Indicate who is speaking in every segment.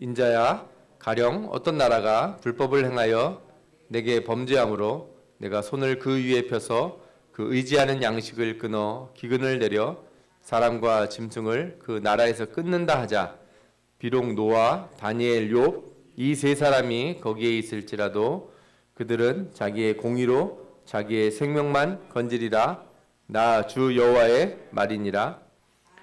Speaker 1: 인자야, 가령 어떤 나라가 불법을 행하여 내게 범죄함으로 내가 손을 그 위에 펴서 그 의지하는 양식을 끊어 기근을 내려 사람과 짐승을 그 나라에서 끊는다 하자. 비록 노아, 다니엘, 욥 이 세 사람이 거기에 있을지라도 그들은 자기의 공의로 자기의 생명만 건지리라. 나 주 여호와의 말이니라.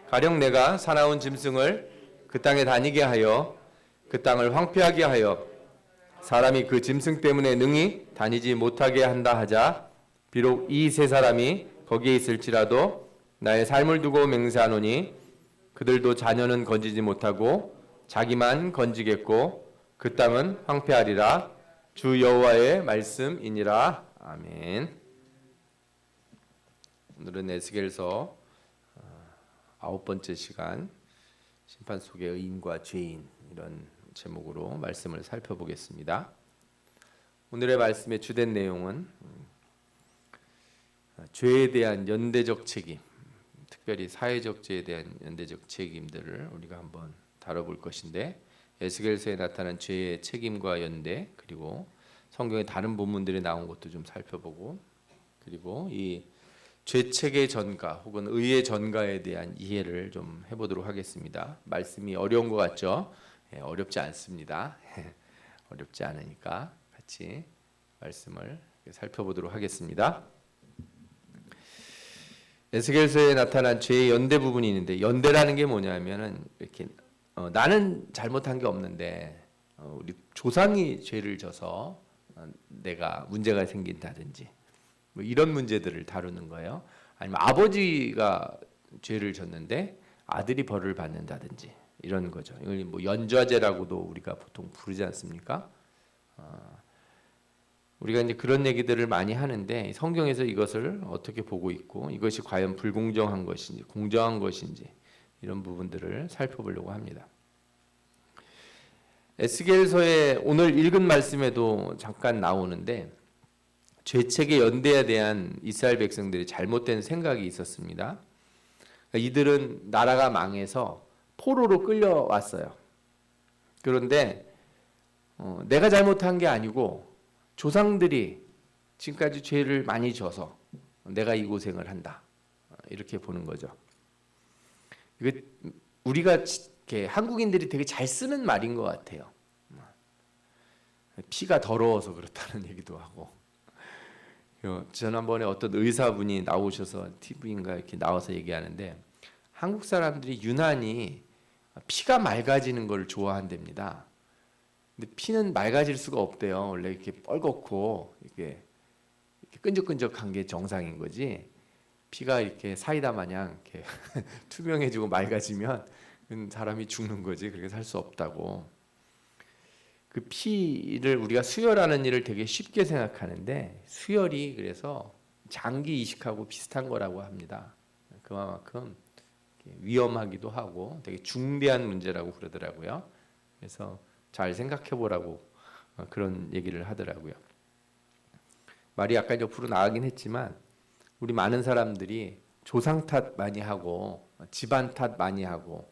Speaker 1: 가령 내가 사나운 짐승을 그 땅에 다니게 하여 그 땅을 황폐하게 하여 사람이 그 짐승 때문에 능히 다니지 못하게 한다 하자. 비록 이 세 사람이 거기에 있을지라도 나의 삶을 두고 맹세하노니 그들도 자녀는 건지지 못하고 자기만 건지겠고 그 땅은 황폐하리라. 주 여호와의 말씀이니라. 아멘. 오늘은 에스겔서 9번째 시간, 심판 속의 의인과 죄인, 이런 제목으로 말씀을 살펴보겠습니다. 오늘의 말씀의 주된 내용은 죄에 대한 연대적 책임, 특별히 사회적 죄에 대한 연대적 책임들을 우리가 한번 다뤄볼 것인데, 에스겔서에 나타난 죄의 책임과 연대, 그리고 성경의 다른 본문들이 나온 것도 좀 살펴보고, 그리고 이 죄책의 전가 혹은 의의 전가에 대한 이해를 좀 해보도록 하겠습니다. 말씀이 어려운 것 같죠? 어렵지 않습니다. 어렵지 않으니까 같이 말씀을 살펴보도록 하겠습니다. 에스겔서에 나타난 죄의 연대 부분이 있는데, 연대라는 게 뭐냐면은 이렇게 나는 잘못한 게 없는데 우리 조상이 죄를 져서 내가 문제가 생긴다든지 뭐 이런 문제들을 다루는 거예요. 아니면 아버지가 죄를 졌는데 아들이 벌을 받는다든지 이런 거죠. 이걸 뭐 연좌제라고도 우리가 보통 부르지 않습니까? 우리가 이제 그런 얘기들을 많이 하는데 성경에서 이것을 어떻게 보고 있고 이것이 과연 불공정한 것인지 공정한 것인지 이런 부분들을 살펴보려고 합니다. 에스겔서의 오늘 읽은 말씀에도 잠깐 나오는데 죄책의 연대에 대한 이스라엘 백성들이 잘못된 생각이 있었습니다. 이들은 나라가 망해서 포로로 끌려왔어요. 그런데 내가 잘못한 게 아니고 조상들이 지금까지 죄를 많이 져서 내가 이 고생을 한다, 이렇게 보는 거죠. 이게 우리가 이렇게 한국인들이 되게 잘 쓰는 말인 것 같아요. 피가 더러워서 그렇다는 얘기도 하고. 지난번에 어떤 의사분이 나오셔서 TV인가 이렇게 나와서 얘기하는데 한국 사람들이 유난히 피가 맑아지는 걸 좋아한답니다. 근데 피는 맑아질 수가 없대요. 원래 이렇게 뻘겋고 이렇게 끈적끈적한 게 정상인 거지. 피가 이렇게 사이다 마냥 이렇게 투명해지고 맑아지면 사람이 죽는 거지. 그렇게 살 수 없다고. 그 피를 우리가 수혈하는 일을 되게 쉽게 생각하는데 수혈이 그래서 장기 이식하고 비슷한 거라고 합니다. 그만큼 위험하기도 하고 되게 중대한 문제라고 그러더라고요. 그래서 잘 생각해 보라고 그런 얘기를 하더라고요. 말이 약간 옆으로 나가긴 했지만 우리 많은 사람들이 조상 탓 많이 하고 집안 탓 많이 하고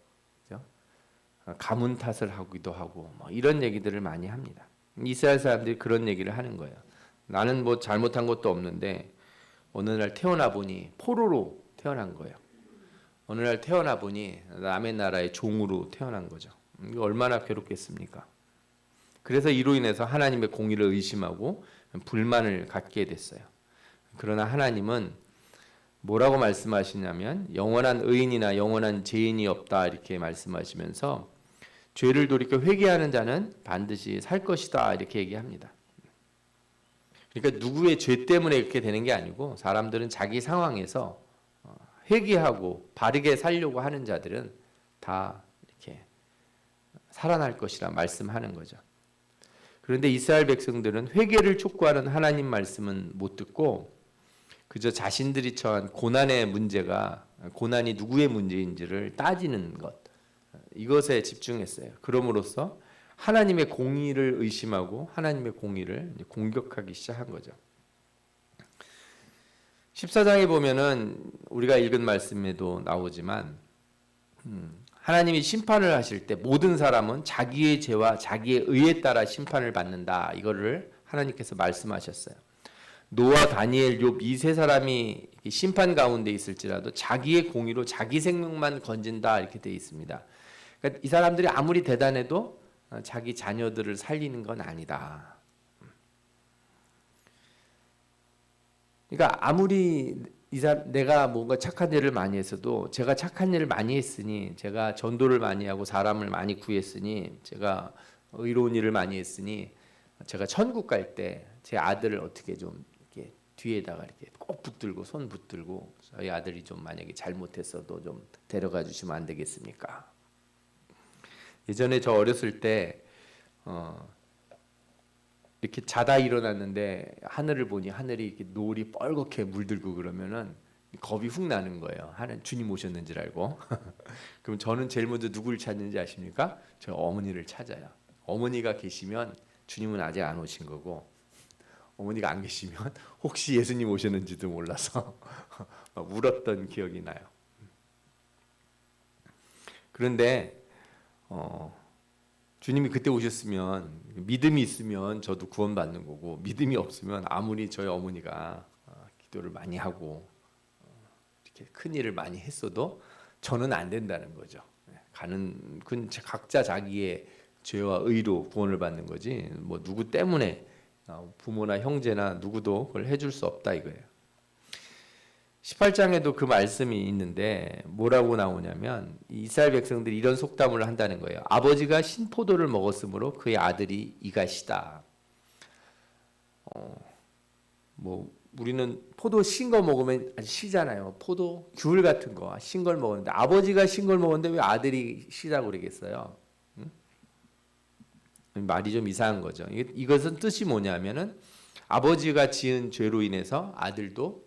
Speaker 1: 가문 탓을 하기도 하고 뭐 이런 얘기들을 많이 합니다. 이스라엘 사람들이 그런 얘기를 하는 거예요. 나는 뭐 잘못한 것도 없는데 어느 날 태어나 보니 포로로 태어난 거예요. 어느 날 태어나 보니 남의 나라의 종으로 태어난 거죠. 이거 얼마나 괴롭겠습니까? 그래서 이로 인해서 하나님의 공의를 의심하고 불만을 갖게 됐어요. 그러나 하나님은 뭐라고 말씀하시냐면 영원한 의인이나 영원한 죄인이 없다, 이렇게 말씀하시면서 죄를 돌이켜 회개하는 자는 반드시 살 것이다, 이렇게 얘기합니다. 그러니까 누구의 죄 때문에 이렇게 되는 게 아니고 사람들은 자기 상황에서 회개하고 바르게 살려고 하는 자들은 다 이렇게 살아날 것이라 말씀하는 거죠. 그런데 이스라엘 백성들은 회개를 촉구하는 하나님 말씀은 못 듣고 그저 자신들이 처한 고난의 문제가 고난이 누구의 문제인지를 따지는 것, 이것에 집중했어요. 그럼으로써 하나님의 공의를 의심하고 하나님의 공의를 공격하기 시작한 거죠. 14장에 보면은 우리가 읽은 말씀에도 나오지만 하나님이 심판을 하실 때 모든 사람은 자기의 죄와 자기의 의에 따라 심판을 받는다. 이거를 하나님께서 말씀하셨어요. 노아, 다니엘, 욥 이 세 사람이 심판 가운데 있을지라도 자기의 공의로 자기 생명만 건진다 이렇게 되어 있습니다. 그러니까 이 사람들이 아무리 대단해도 자기 자녀들을 살리는 건 아니다. 그러니까 아무리 내가 뭔가 착한 일을 많이 했어도 제가 착한 일을 많이 했으니, 제가 전도를 많이 하고 사람을 많이 구했으니, 제가 의로운 일을 많이 했으니 제가 천국 갈 때 제 아들을 어떻게 좀 이렇게 뒤에다가 이렇게 꼭 붙들고 손 붙들고 저희 아들이 좀 만약에 잘못했어도 좀 데려가 주시면 안 되겠습니까? 예전에 저 어렸을 때 이렇게 자다 일어났는데 하늘을 보니 하늘이 이렇게 노을이 뻘겋게 물들고 그러면은 겁이 훅 나는 거예요. 하나님 주님 오셨는 줄 알고. 그럼 저는 제일 먼저 누구를 찾는지 아십니까? 저 어머니를 찾아요. 어머니가 계시면 주님은 아직 안 오신 거고, 어머니가 안 계시면 혹시 예수님 오셨는지도 몰라서 울었던 기억이 나요. 그런데 주님이 그때 오셨으면 믿음이 있으면 저도 구원받는 거고, 믿음이 없으면 아무리 저희 어머니가 기도를 많이 하고 이렇게 큰 일을 많이 했어도 저는 안 된다는 거죠. 가는 그 각자 자기의 죄와 의로 구원을 받는 거지 뭐 누구 때문에 부모나 형제나 누구도 그걸 해줄 수 없다 이거예요. 18장에도 그 말씀이 있는데 뭐라고 나오냐면 이스라엘 백성들이 이런 속담을 한다는 거예요. 아버지가 신포도를 먹었으므로 그의 아들이 이가시다. 뭐 우리는 포도 신 거 먹으면 아주 시잖아요. 포도 귤 같은 거 신 걸 먹었는데 아버지가 신 걸 먹었는데 왜 아들이 시라고 그러겠어요? 말이 좀 이상한 거죠. 이것은 뜻이 뭐냐면은 아버지가 지은 죄로 인해서 아들도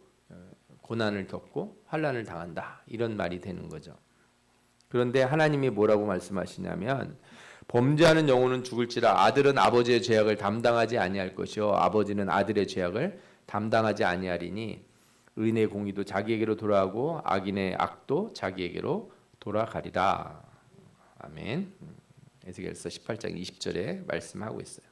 Speaker 1: 고난을 겪고 환난을 당한다, 이런 말이 되는 거죠. 그런데 하나님이 뭐라고 말씀하시냐면 범죄하는 영혼은 죽을지라 아들은 아버지의 죄악을 담당하지 아니할 것이요 아버지는 아들의 죄악을 담당하지 아니하리니 의인의 공의도 자기에게로 돌아가고 악인의 악도 자기에게로 돌아가리라. 아멘. 에스겔서 18장 20절에 말씀하고 있어요.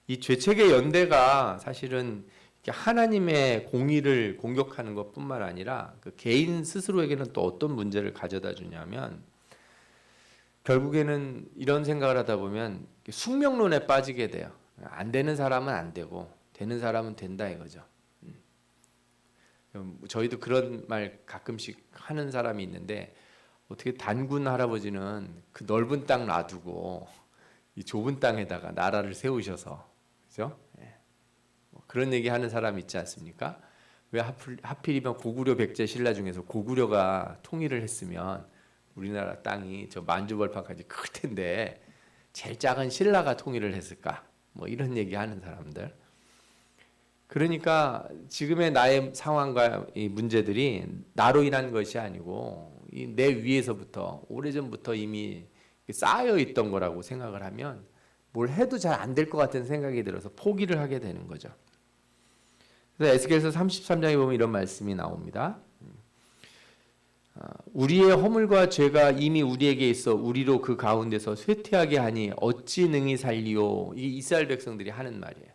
Speaker 1: 이 죄책의 연대가 사실은 하나님의 공의를 공격하는 것뿐만 아니라 그 개인 스스로에게는 또 어떤 문제를 가져다 주냐면 결국에는 이런 생각을 하다 보면 숙명론에 빠지게 돼요. 안 되는 사람은 안 되고 되는 사람은 된다 이거죠. 저희도 그런 말 가끔씩 하는 사람이 있는데 어떻게 단군 할아버지는 그 넓은 땅 놔두고 이 좁은 땅에다가 나라를 세우셔서, 그죠? 그런 얘기 하는 사람 있지 않습니까? 왜 하필이면 고구려 백제 신라 중에서 고구려가 통일을 했으면 우리나라 땅이 저 만주벌판까지 클 텐데 제일 작은 신라가 통일을 했을까? 뭐 이런 얘기 하는 사람들. 그러니까 지금의 나의 상황과 이 문제들이 나로 인한 것이 아니고 내 위에서부터 오래전부터 이미 쌓여 있던 거라고 생각을 하면 뭘 해도 잘 안 될 것 같은 생각이 들어서 포기를 하게 되는 거죠. 그래서 에스겔서 33장에 보면 이런 말씀이 나옵니다. 우리의 허물과 죄가 이미 우리에게 있어 우리로 그 가운데서 쇠퇴하게 하니 어찌 능히 살리오. 이 이스라엘 백성들이 하는 말이에요.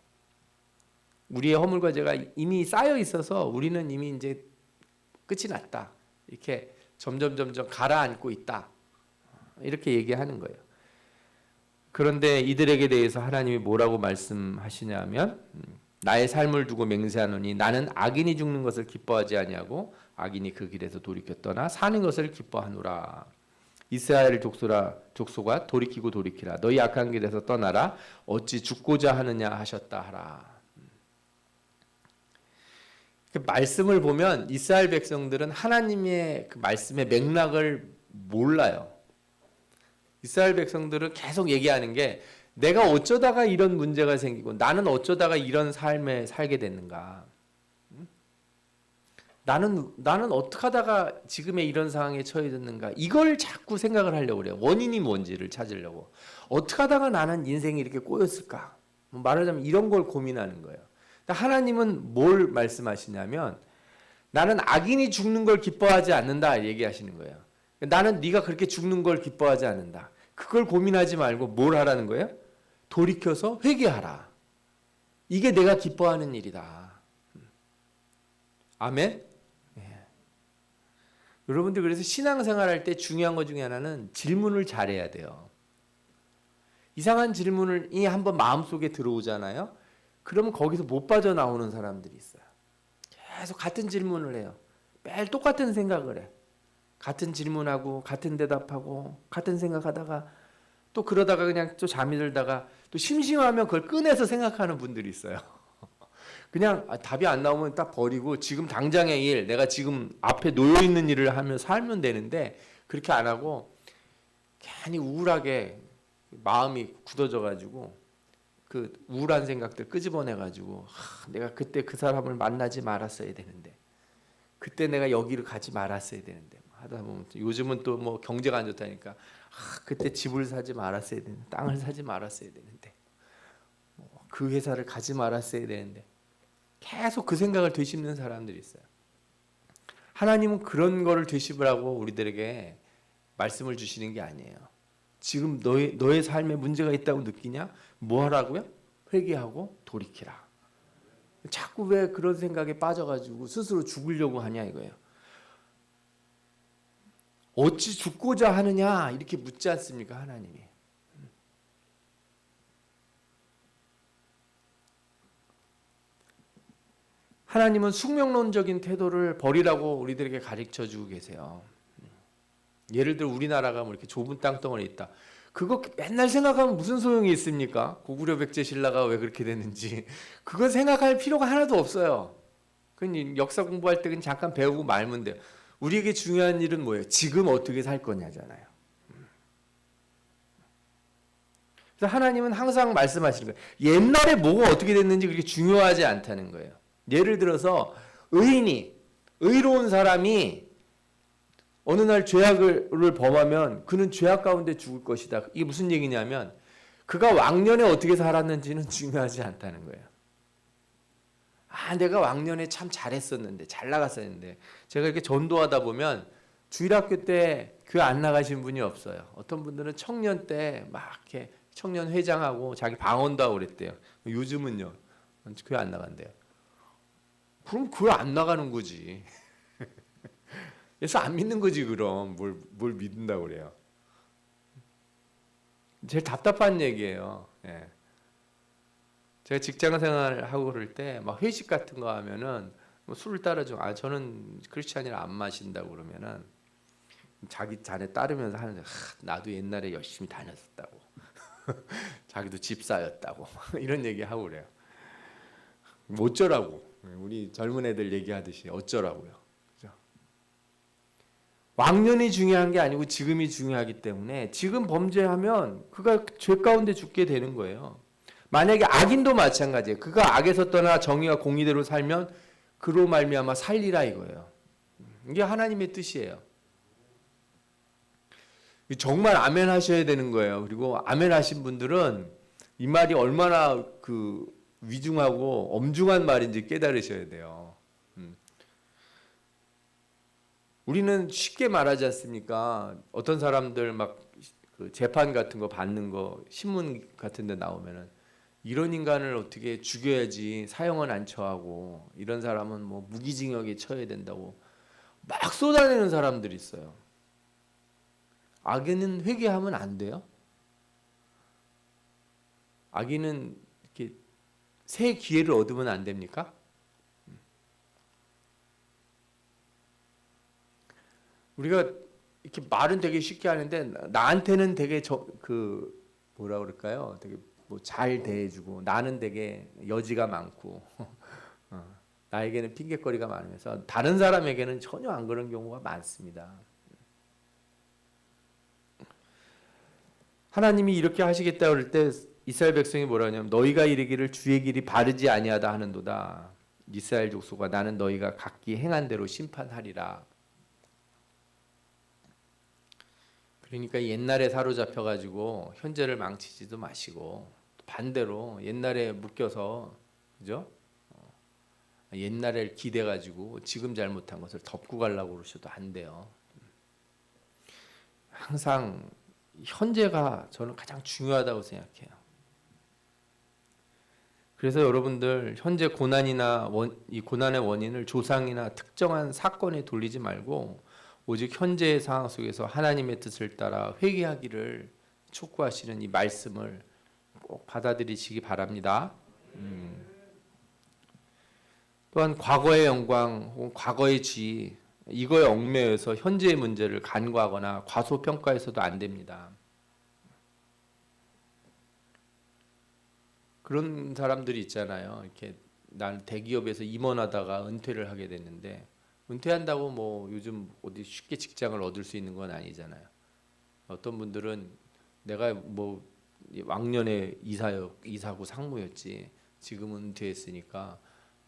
Speaker 1: 우리의 허물과 죄가 이미 쌓여 있어서 우리는 이미 이제 끝이 났다. 이렇게 점점 가라앉고 있다. 이렇게 얘기하는 거예요. 그런데 이들에게 대해서 하나님이 뭐라고 말씀하시냐면 나의 삶을 두고 맹세하노니 나는 악인이 죽는 것을 기뻐하지 아니하고 악인이 그 길에서 돌이켜 떠나 사는 것을 기뻐하노라. 이스라엘 족속아 돌이키고 돌이키라. 너희 악한 길에서 떠나라. 어찌 죽고자 하느냐 하셨다 하라. 말씀을 보면 이스라엘 백성들은 하나님의 그 말씀의 맥락을 몰라요. 이스라엘 백성들은 계속 얘기하는 게 내가 어쩌다가 이런 문제가 생기고 나는 어쩌다가 이런 삶에 살게 됐는가. 나는 어떻게 하다가 지금의 이런 상황에 처해졌는가. 이걸 자꾸 생각을 하려고 그래요. 원인이 뭔지를 찾으려고. 어떻게 하다가 나는 인생이 이렇게 꼬였을까. 말하자면 이런 걸 고민하는 거예요. 하나님은 뭘 말씀하시냐면 나는 악인이 죽는 걸 기뻐하지 않는다 얘기하시는 거예요. 나는 네가 그렇게 죽는 걸 기뻐하지 않는다. 그걸 고민하지 말고 뭘 하라는 거예요? 돌이켜서 회개하라. 이게 내가 기뻐하는 일이다. 아멘? 예. 여러분들 그래서 신앙생활 할 때 중요한 것 중에 하나는 질문을 잘해야 돼요. 이상한 질문이 한번 마음속에 들어오잖아요. 그러면 거기서 못 빠져나오는 사람들이 있어요. 계속 같은 질문을 해요. 매일 똑같은 생각을 해. 같은 질문하고 같은 대답하고 같은 생각하다가 또 그러다가 그냥 또 잠이 들다가 또 심심하면 그걸 꺼내서 생각하는 분들이 있어요. 그냥 답이 안 나오면 딱 버리고 지금 당장의 일, 내가 지금 앞에 놓여 있는 일을 하며 살면 되는데 그렇게 안 하고 괜히 우울하게 마음이 굳어져 가지고 그 우울한 생각들 끄집어내 가지고 내가 그때 그 사람을 만나지 말았어야 되는데 그때 내가 여기를 가지 말았어야 되는데 하다 보면 요즘은 또 뭐 경제가 안 좋다니까 그때 집을 사지 말았어야 되는데 땅을 사지 말았어야 되는데 그 회사를 가지 말았어야 되는데 계속 그 생각을 되씹는 사람들이 있어요. 하나님은 그런 거를 되씹으라고 우리들에게 말씀을 주시는 게 아니에요. 지금 너의 삶에 문제가 있다고 느끼냐? 뭐 하라고요? 회개하고 돌이키라. 자꾸 왜 그런 생각에 빠져가지고 스스로 죽으려고 하냐 이거예요. 어찌 죽고자 하느냐 이렇게 묻지 않습니까 하나님이. 하나님은 숙명론적인 태도를 버리라고 우리들에게 가르쳐주고 계세요. 예를 들어 우리나라가 뭐 이렇게 좁은 땅덩어리 있다. 그거 맨날 생각하면 무슨 소용이 있습니까? 고구려 백제 신라가 왜 그렇게 됐는지 그거 생각할 필요가 하나도 없어요. 그건 역사 공부할 때 그냥 잠깐 배우고 말면 돼요. 우리에게 중요한 일은 뭐예요? 지금 어떻게 살 거냐잖아요. 그래서 하나님은 항상 말씀하시는 거예요. 옛날에 뭐가 어떻게 됐는지 그렇게 중요하지 않다는 거예요. 예를 들어서 의로운 사람이 어느 날 죄악을 범하면 그는 죄악 가운데 죽을 것이다. 이게 무슨 얘기냐면 그가 왕년에 어떻게 살았는지는 중요하지 않다는 거예요. 내가 왕년에 참 잘했었는데 잘 나갔었는데 제가 이렇게 전도하다 보면 주일학교 때 교회 안 나가신 분이 없어요. 어떤 분들은 청년 때 막 이렇게 청년 회장하고 자기 방언도 하고 그랬대요. 요즘은요 교회 안 나간대요. 그럼 교회 안 나가는 거지. 그래서 안 믿는 거지 그럼 뭘 믿는다고 그래요. 제일 답답한 얘기예요. 예. 제가 직장 생활하고 그럴 때 막 회식 같은 거 하면은 뭐 술을 따라줘. 저는 크리스찬이라 안 마신다고 그러면은 자기 잔에 따르면서 하는데 나도 옛날에 열심히 다녔었다고. 자기도 집사였다고. 이런 얘기 하고 그래요. 뭐 어쩌라고. 우리 젊은 애들 얘기하듯이 어쩌라고요. 그죠? 왕년이 중요한 게 아니고 지금이 중요하기 때문에 지금 범죄하면 그가 죄 가운데 죽게 되는 거예요. 만약에 악인도 마찬가지예요. 그가 악에서 떠나 정의와 공의대로 살면 그로 말미암아 살리라 이거예요. 이게 하나님의 뜻이에요. 정말 아멘 하셔야 되는 거예요. 그리고 아멘 하신 분들은 이 말이 얼마나 그 위중하고 엄중한 말인지 깨달으셔야 돼요. 우리는 쉽게 말하지 않습니까? 어떤 사람들 막 그 재판 같은 거 받는 거 신문 같은 데 나오면은 이런 인간을 어떻게 죽여야지 사형은 안 처하고 이런 사람은 뭐 무기징역에 처해야 된다고 막 쏟아내는 사람들이 있어요. 악인은 회개하면 안 돼요? 악인은 이렇게 새 기회를 얻으면 안 됩니까? 우리가 이렇게 말은 되게 쉽게 하는데 나한테는 되게 그 뭐라 그럴까요? 되게 뭐 잘 대해주고 나는 되게 여지가 많고 나에게는 핑계거리가 많으면서 다른 사람에게는 전혀 안 그런 경우가 많습니다. 하나님이 이렇게 하시겠다 그럴 때 이스라엘 백성이 뭐라 하냐면 너희가 이르기를 주의 길이 바르지 아니하다 하는도다. 이스라엘 족속아 나는 너희가 각기 행한 대로 심판하리라. 그러니까 옛날에 사로잡혀 가지고 현재를 망치지도 마시고 반대로 옛날에 묶여서 그죠? 옛날을 기대 가지고 지금 잘못한 것을 덮고 가려고 그러셔도 안 돼요. 항상 현재가 저는 가장 중요하다고 생각해요. 그래서 여러분들 현재 고난이나 이 고난의 원인을 조상이나 특정한 사건에 돌리지 말고 오직 현재의 상황 속에서 하나님의 뜻을 따라 회개하기를 촉구하시는 이 말씀을 꼭 받아들이시기 바랍니다. 또한 과거의 영광 혹은 과거의 지위 이거에 얽매여서 현재의 문제를 간과하거나 과소평가해서도 안 됩니다. 그런 사람들이 있잖아요. 이렇게 난 대기업에서 임원하다가 은퇴를 하게 됐는데 은퇴한다고 뭐 요즘 어디 쉽게 직장을 얻을 수 있는 건 아니잖아요. 어떤 분들은 내가 뭐 왕년에 이사고 상무였지 지금은 은퇴했으니까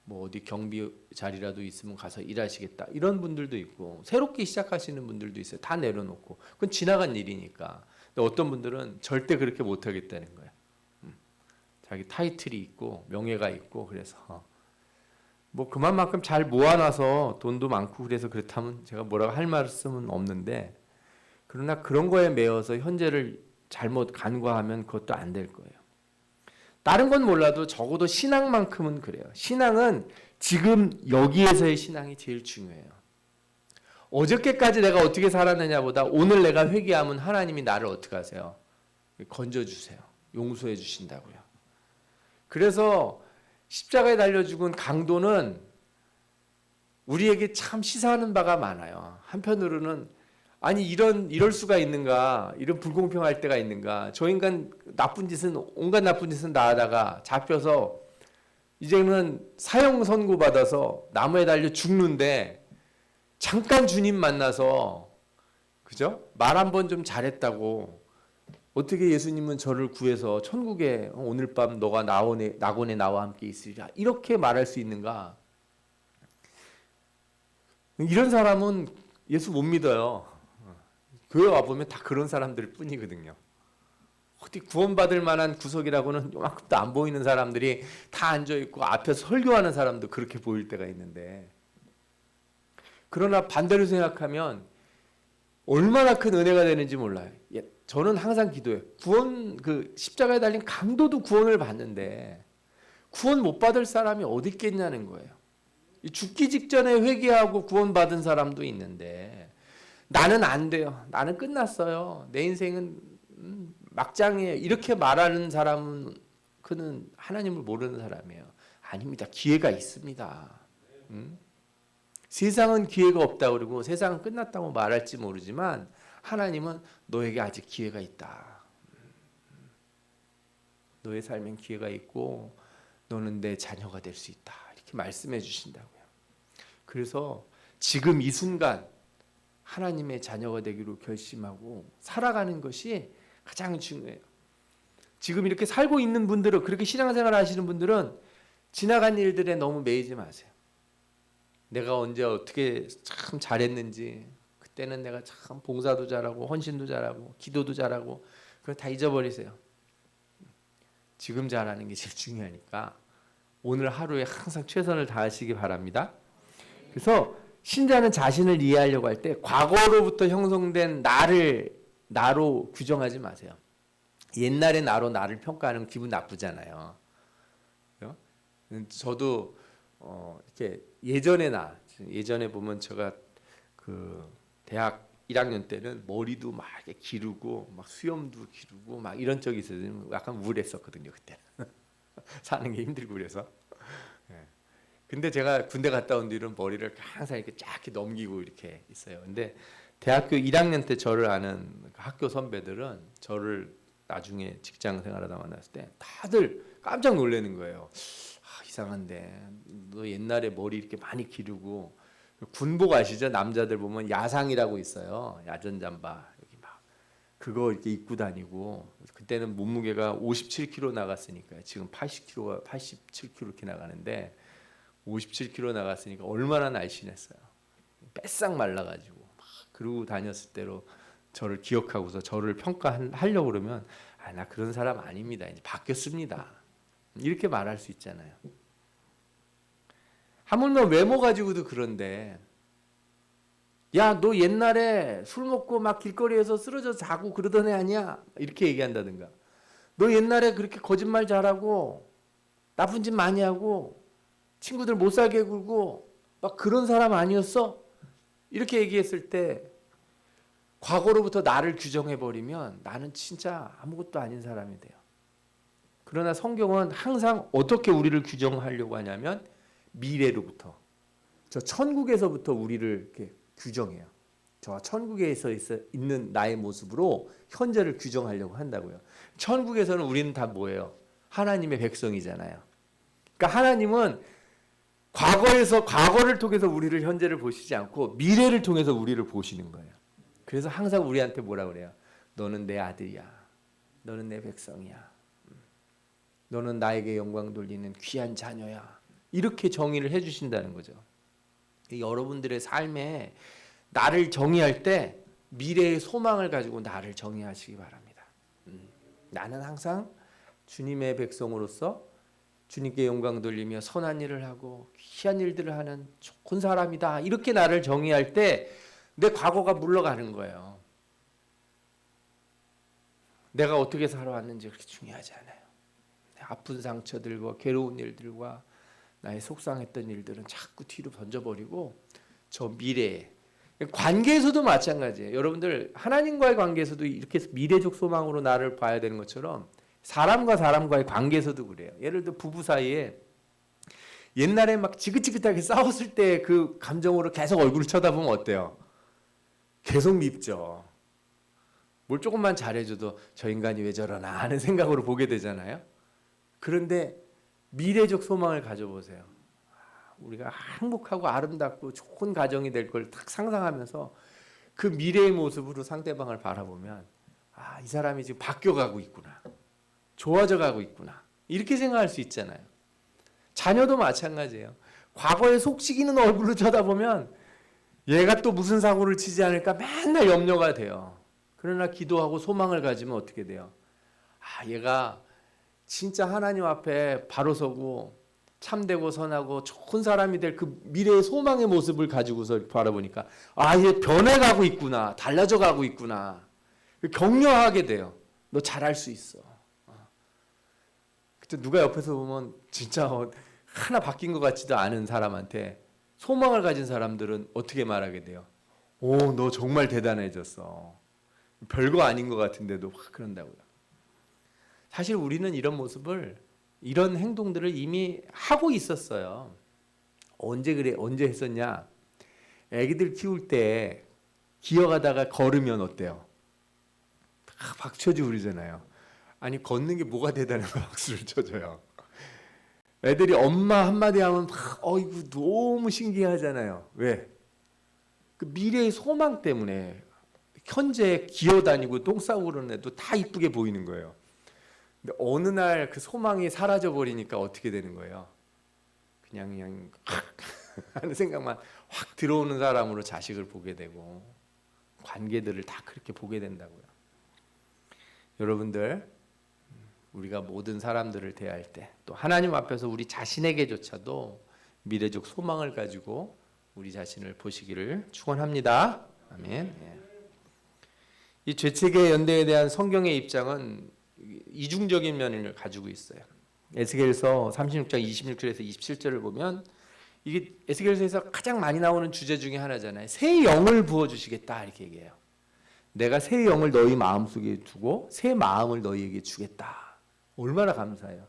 Speaker 1: 뭐 어디 경비 자리라도 있으면 가서 일하시겠다 이런 분들도 있고 새롭게 시작하시는 분들도 있어요. 다 내려놓고 그건 지나간 일이니까. 근데 어떤 분들은 절대 그렇게 못하겠다는 거예요. 자기 타이틀이 있고 명예가 있고 그래서 뭐 그만큼 잘 모아놔서 돈도 많고 그래서 그렇다면 제가 뭐라고 할 말씀은 없는데 그러나 그런 거에 매여서 현재를 잘못 간과하면 그것도 안 될 거예요. 다른 건 몰라도 적어도 신앙만큼은 그래요. 신앙은 지금 여기에서의 신앙이 제일 중요해요. 어저께까지 내가 어떻게 살았느냐보다 오늘 내가 회개하면 하나님이 나를 어떻게 하세요? 건져주세요. 용서해 주신다고요. 그래서 십자가에 달려 죽은 강도는 우리에게 참 시사하는 바가 많아요. 한편으로는 아니 이럴 수가 있는가? 이런 불공평할 때가 있는가? 저 인간 온갖 나쁜 짓은 다 하다가 잡혀서 이제는 사형 선고 받아서 나무에 달려 죽는데 잠깐 주님 만나서 그죠? 말 한 번 좀 잘했다고 어떻게 예수님은 저를 구해서 천국에 오늘 밤 너가 낙원에 나와 함께 있으리라 이렇게 말할 수 있는가? 이런 사람은 예수 못 믿어요. 교회 와보면 다 그런 사람들 뿐이거든요. 어디 구원받을 만한 구석이라고는 요만큼도 안 보이는 사람들이 다 앉아있고 앞에서 설교하는 사람도 그렇게 보일 때가 있는데 그러나 반대로 생각하면 얼마나 큰 은혜가 되는지 몰라요. 저는 항상 기도해요. 십자가에 달린 강도도 구원을 받는데 구원 못 받을 사람이 어디 있겠냐는 거예요. 죽기 직전에 회개하고 구원받은 사람도 있는데 나는 안 돼요. 나는 끝났어요. 내 인생은 막장이에요. 이렇게 말하는 사람은 그는 하나님을 모르는 사람이에요. 아닙니다. 기회가 있습니다. 세상은 기회가 없다고 그러고 세상은 끝났다고 말할지 모르지만 하나님은 너에게 아직 기회가 있다. 너의 삶엔 기회가 있고 너는 내 자녀가 될 수 있다. 이렇게 말씀해 주신다고요. 그래서 지금 이 순간 하나님의 자녀가 되기로 결심하고 살아가는 것이 가장 중요해요. 지금 이렇게 살고 있는 분들은 그렇게 신앙생활 하시는 분들은 지나간 일들에 너무 매이지 마세요. 내가 언제 어떻게 참 잘했는지 그때는 내가 참 봉사도 잘하고 헌신도 잘하고 기도도 잘하고 그걸 다 잊어버리세요. 지금 잘하는 게 제일 중요하니까 오늘 하루에 항상 최선을 다하시기 바랍니다. 그래서 신자는 자신을 이해하려고 할 때 과거로부터 형성된 나로 규정하지 마세요. 옛날의 나를 평가하는 기분 나쁘잖아요. 저도 이렇게 예전에 보면 제가 그 대학 1학년 때는 머리도 막 이렇게 기르고 막 수염도 기르고 막 이런 적이 있어요. 약간 우울했었거든요 그때. 사는 게 힘들고 그래서. 근데 제가 군대 갔다 온 뒤로는 머리를 항상 이렇게 쫙 넘기고 이렇게 있어요. 근데 대학교 1학년 때 저를 아는 학교 선배들은 저를 나중에 직장 생활하다 만났을 때 다들 깜짝 놀라는 거예요. 이상한데 너 옛날에 머리 이렇게 많이 기르고 군복 아시죠? 남자들 보면 야상이라고 있어요. 야전 잠바 여기 막 그거 이렇게 입고 다니고 그때는 몸무게가 57kg 나갔으니까요. 지금 87kg 이렇게 나가는데 57kg 나갔으니까 얼마나 날씬했어요. 뺏싹 말라가지고 막 그러고 다녔을 때로 저를 기억하고서 저를 평가하려고 그러면 나 그런 사람 아닙니다. 이제 바뀌었습니다. 이렇게 말할 수 있잖아요. 하물며 외모 가지고도 그런데 야, 너 옛날에 술 먹고 막 길거리에서 쓰러져 자고 그러던 애 아니야? 이렇게 얘기한다든가. 너 옛날에 그렇게 거짓말 잘하고 나쁜 짓 많이 하고 친구들 못 살게 굴고 막 그런 사람 아니었어? 이렇게 얘기했을 때 과거로부터 나를 규정해버리면 나는 진짜 아무것도 아닌 사람이 돼요. 그러나 성경은 항상 어떻게 우리를 규정하려고 하냐면 미래로부터, 저 천국에서부터 우리를 이렇게 규정해요. 저 천국에서 있는 나의 모습으로 현재를 규정하려고 한다고요. 천국에서는 우리는 다 뭐예요? 하나님의 백성이잖아요. 그러니까 하나님은 과거를 통해서 우리를 현재를 보시지 않고 미래를 통해서 우리를 보시는 거예요. 그래서 항상 우리한테 뭐라 그래요? 너는 내 아들이야. 너는 내 백성이야. 너는 나에게 영광 돌리는 귀한 자녀야. 이렇게 정의를 해주신다는 거죠. 여러분들의 삶에 나를 정의할 때 미래의 소망을 가지고 나를 정의하시기 바랍니다. 나는 항상 주님의 백성으로서 주님께 영광 돌리며 선한 일을 하고 귀한 일들을 하는 좋은 사람이다. 이렇게 나를 정의할 때 내 과거가 물러가는 거예요. 내가 어떻게 살아왔는지 그렇게 중요하지 않아요. 아픈 상처들과 괴로운 일들과 나의 속상했던 일들은 자꾸 뒤로 던져버리고 저 미래에, 관계에서도 마찬가지예요. 여러분들 하나님과의 관계에서도 이렇게 미래적 소망으로 나를 봐야 되는 것처럼 사람과 사람과의 관계에서도 그래요. 예를 들어 부부 사이에 옛날에 막 지긋지긋하게 싸웠을 때 그 감정으로 계속 얼굴을 쳐다보면 어때요? 계속 밉죠. 뭘 조금만 잘해줘도 저 인간이 왜 저러나 하는 생각으로 보게 되잖아요. 그런데 미래적 소망을 가져보세요. 우리가 행복하고 아름답고 좋은 가정이 될 걸 딱 상상하면서 그 미래의 모습으로 상대방을 바라보면 이 사람이 지금 바뀌어가고 있구나. 좋아져 가고 있구나. 이렇게 생각할 수 있잖아요. 자녀도 마찬가지예요. 과거에 속삭이는 얼굴로 쳐다보면 얘가 또 무슨 사고를 치지 않을까 맨날 염려가 돼요. 그러나 기도하고 소망을 가지면 어떻게 돼요? 얘가 진짜 하나님 앞에 바로 서고 참되고 선하고 좋은 사람이 될 그 미래의 소망의 모습을 가지고서 바라보니까 얘 변해가고 있구나. 달라져 가고 있구나. 격려하게 돼요. 너 잘할 수 있어. 그때 누가 옆에서 보면 진짜 하나 바뀐 것 같지도 않은 사람한테 소망을 가진 사람들은 어떻게 말하게 돼요? 너 정말 대단해졌어. 별거 아닌 것 같은데도 확 그런다고요. 사실 우리는 이런 모습을, 이런 행동들을 이미 하고 있었어요. 언제 했었냐? 애기들 키울 때 기어가다가 걸으면 어때요? 박수쳐 그러잖아요. 아니 걷는 게 뭐가 대단해서 박수를 쳐줘요. 애들이 엄마 한마디 하면 이거 너무 신기하잖아요. 왜? 그 미래의 소망 때문에 현재 기어다니고 똥 싸고 그러는 애도 다 이쁘게 보이는 거예요. 근데 어느 날 그 소망이 사라져 버리니까 어떻게 되는 거예요? 그냥 하는 생각만 확 들어오는 사람으로 자식을 보게 되고 관계들을 다 그렇게 보게 된다고요. 여러분들, 우리가 모든 사람들을 대할 때 또 하나님 앞에서 우리 자신에게조차도 미래적 소망을 가지고 우리 자신을 보시기를 축원합니다. 아멘. 이 죄책의 연대에 대한 성경의 입장은 이중적인 면을 가지고 있어요. 에스겔서 36장 26절에서 27절을 보면 이게 에스겔서에서 가장 많이 나오는 주제 중에 하나잖아요. 새 영을 부어 주시겠다 이렇게 얘기해요. 내가 새 영을 너희 마음속에 두고 새 마음을 너희에게 주겠다. 얼마나 감사해요.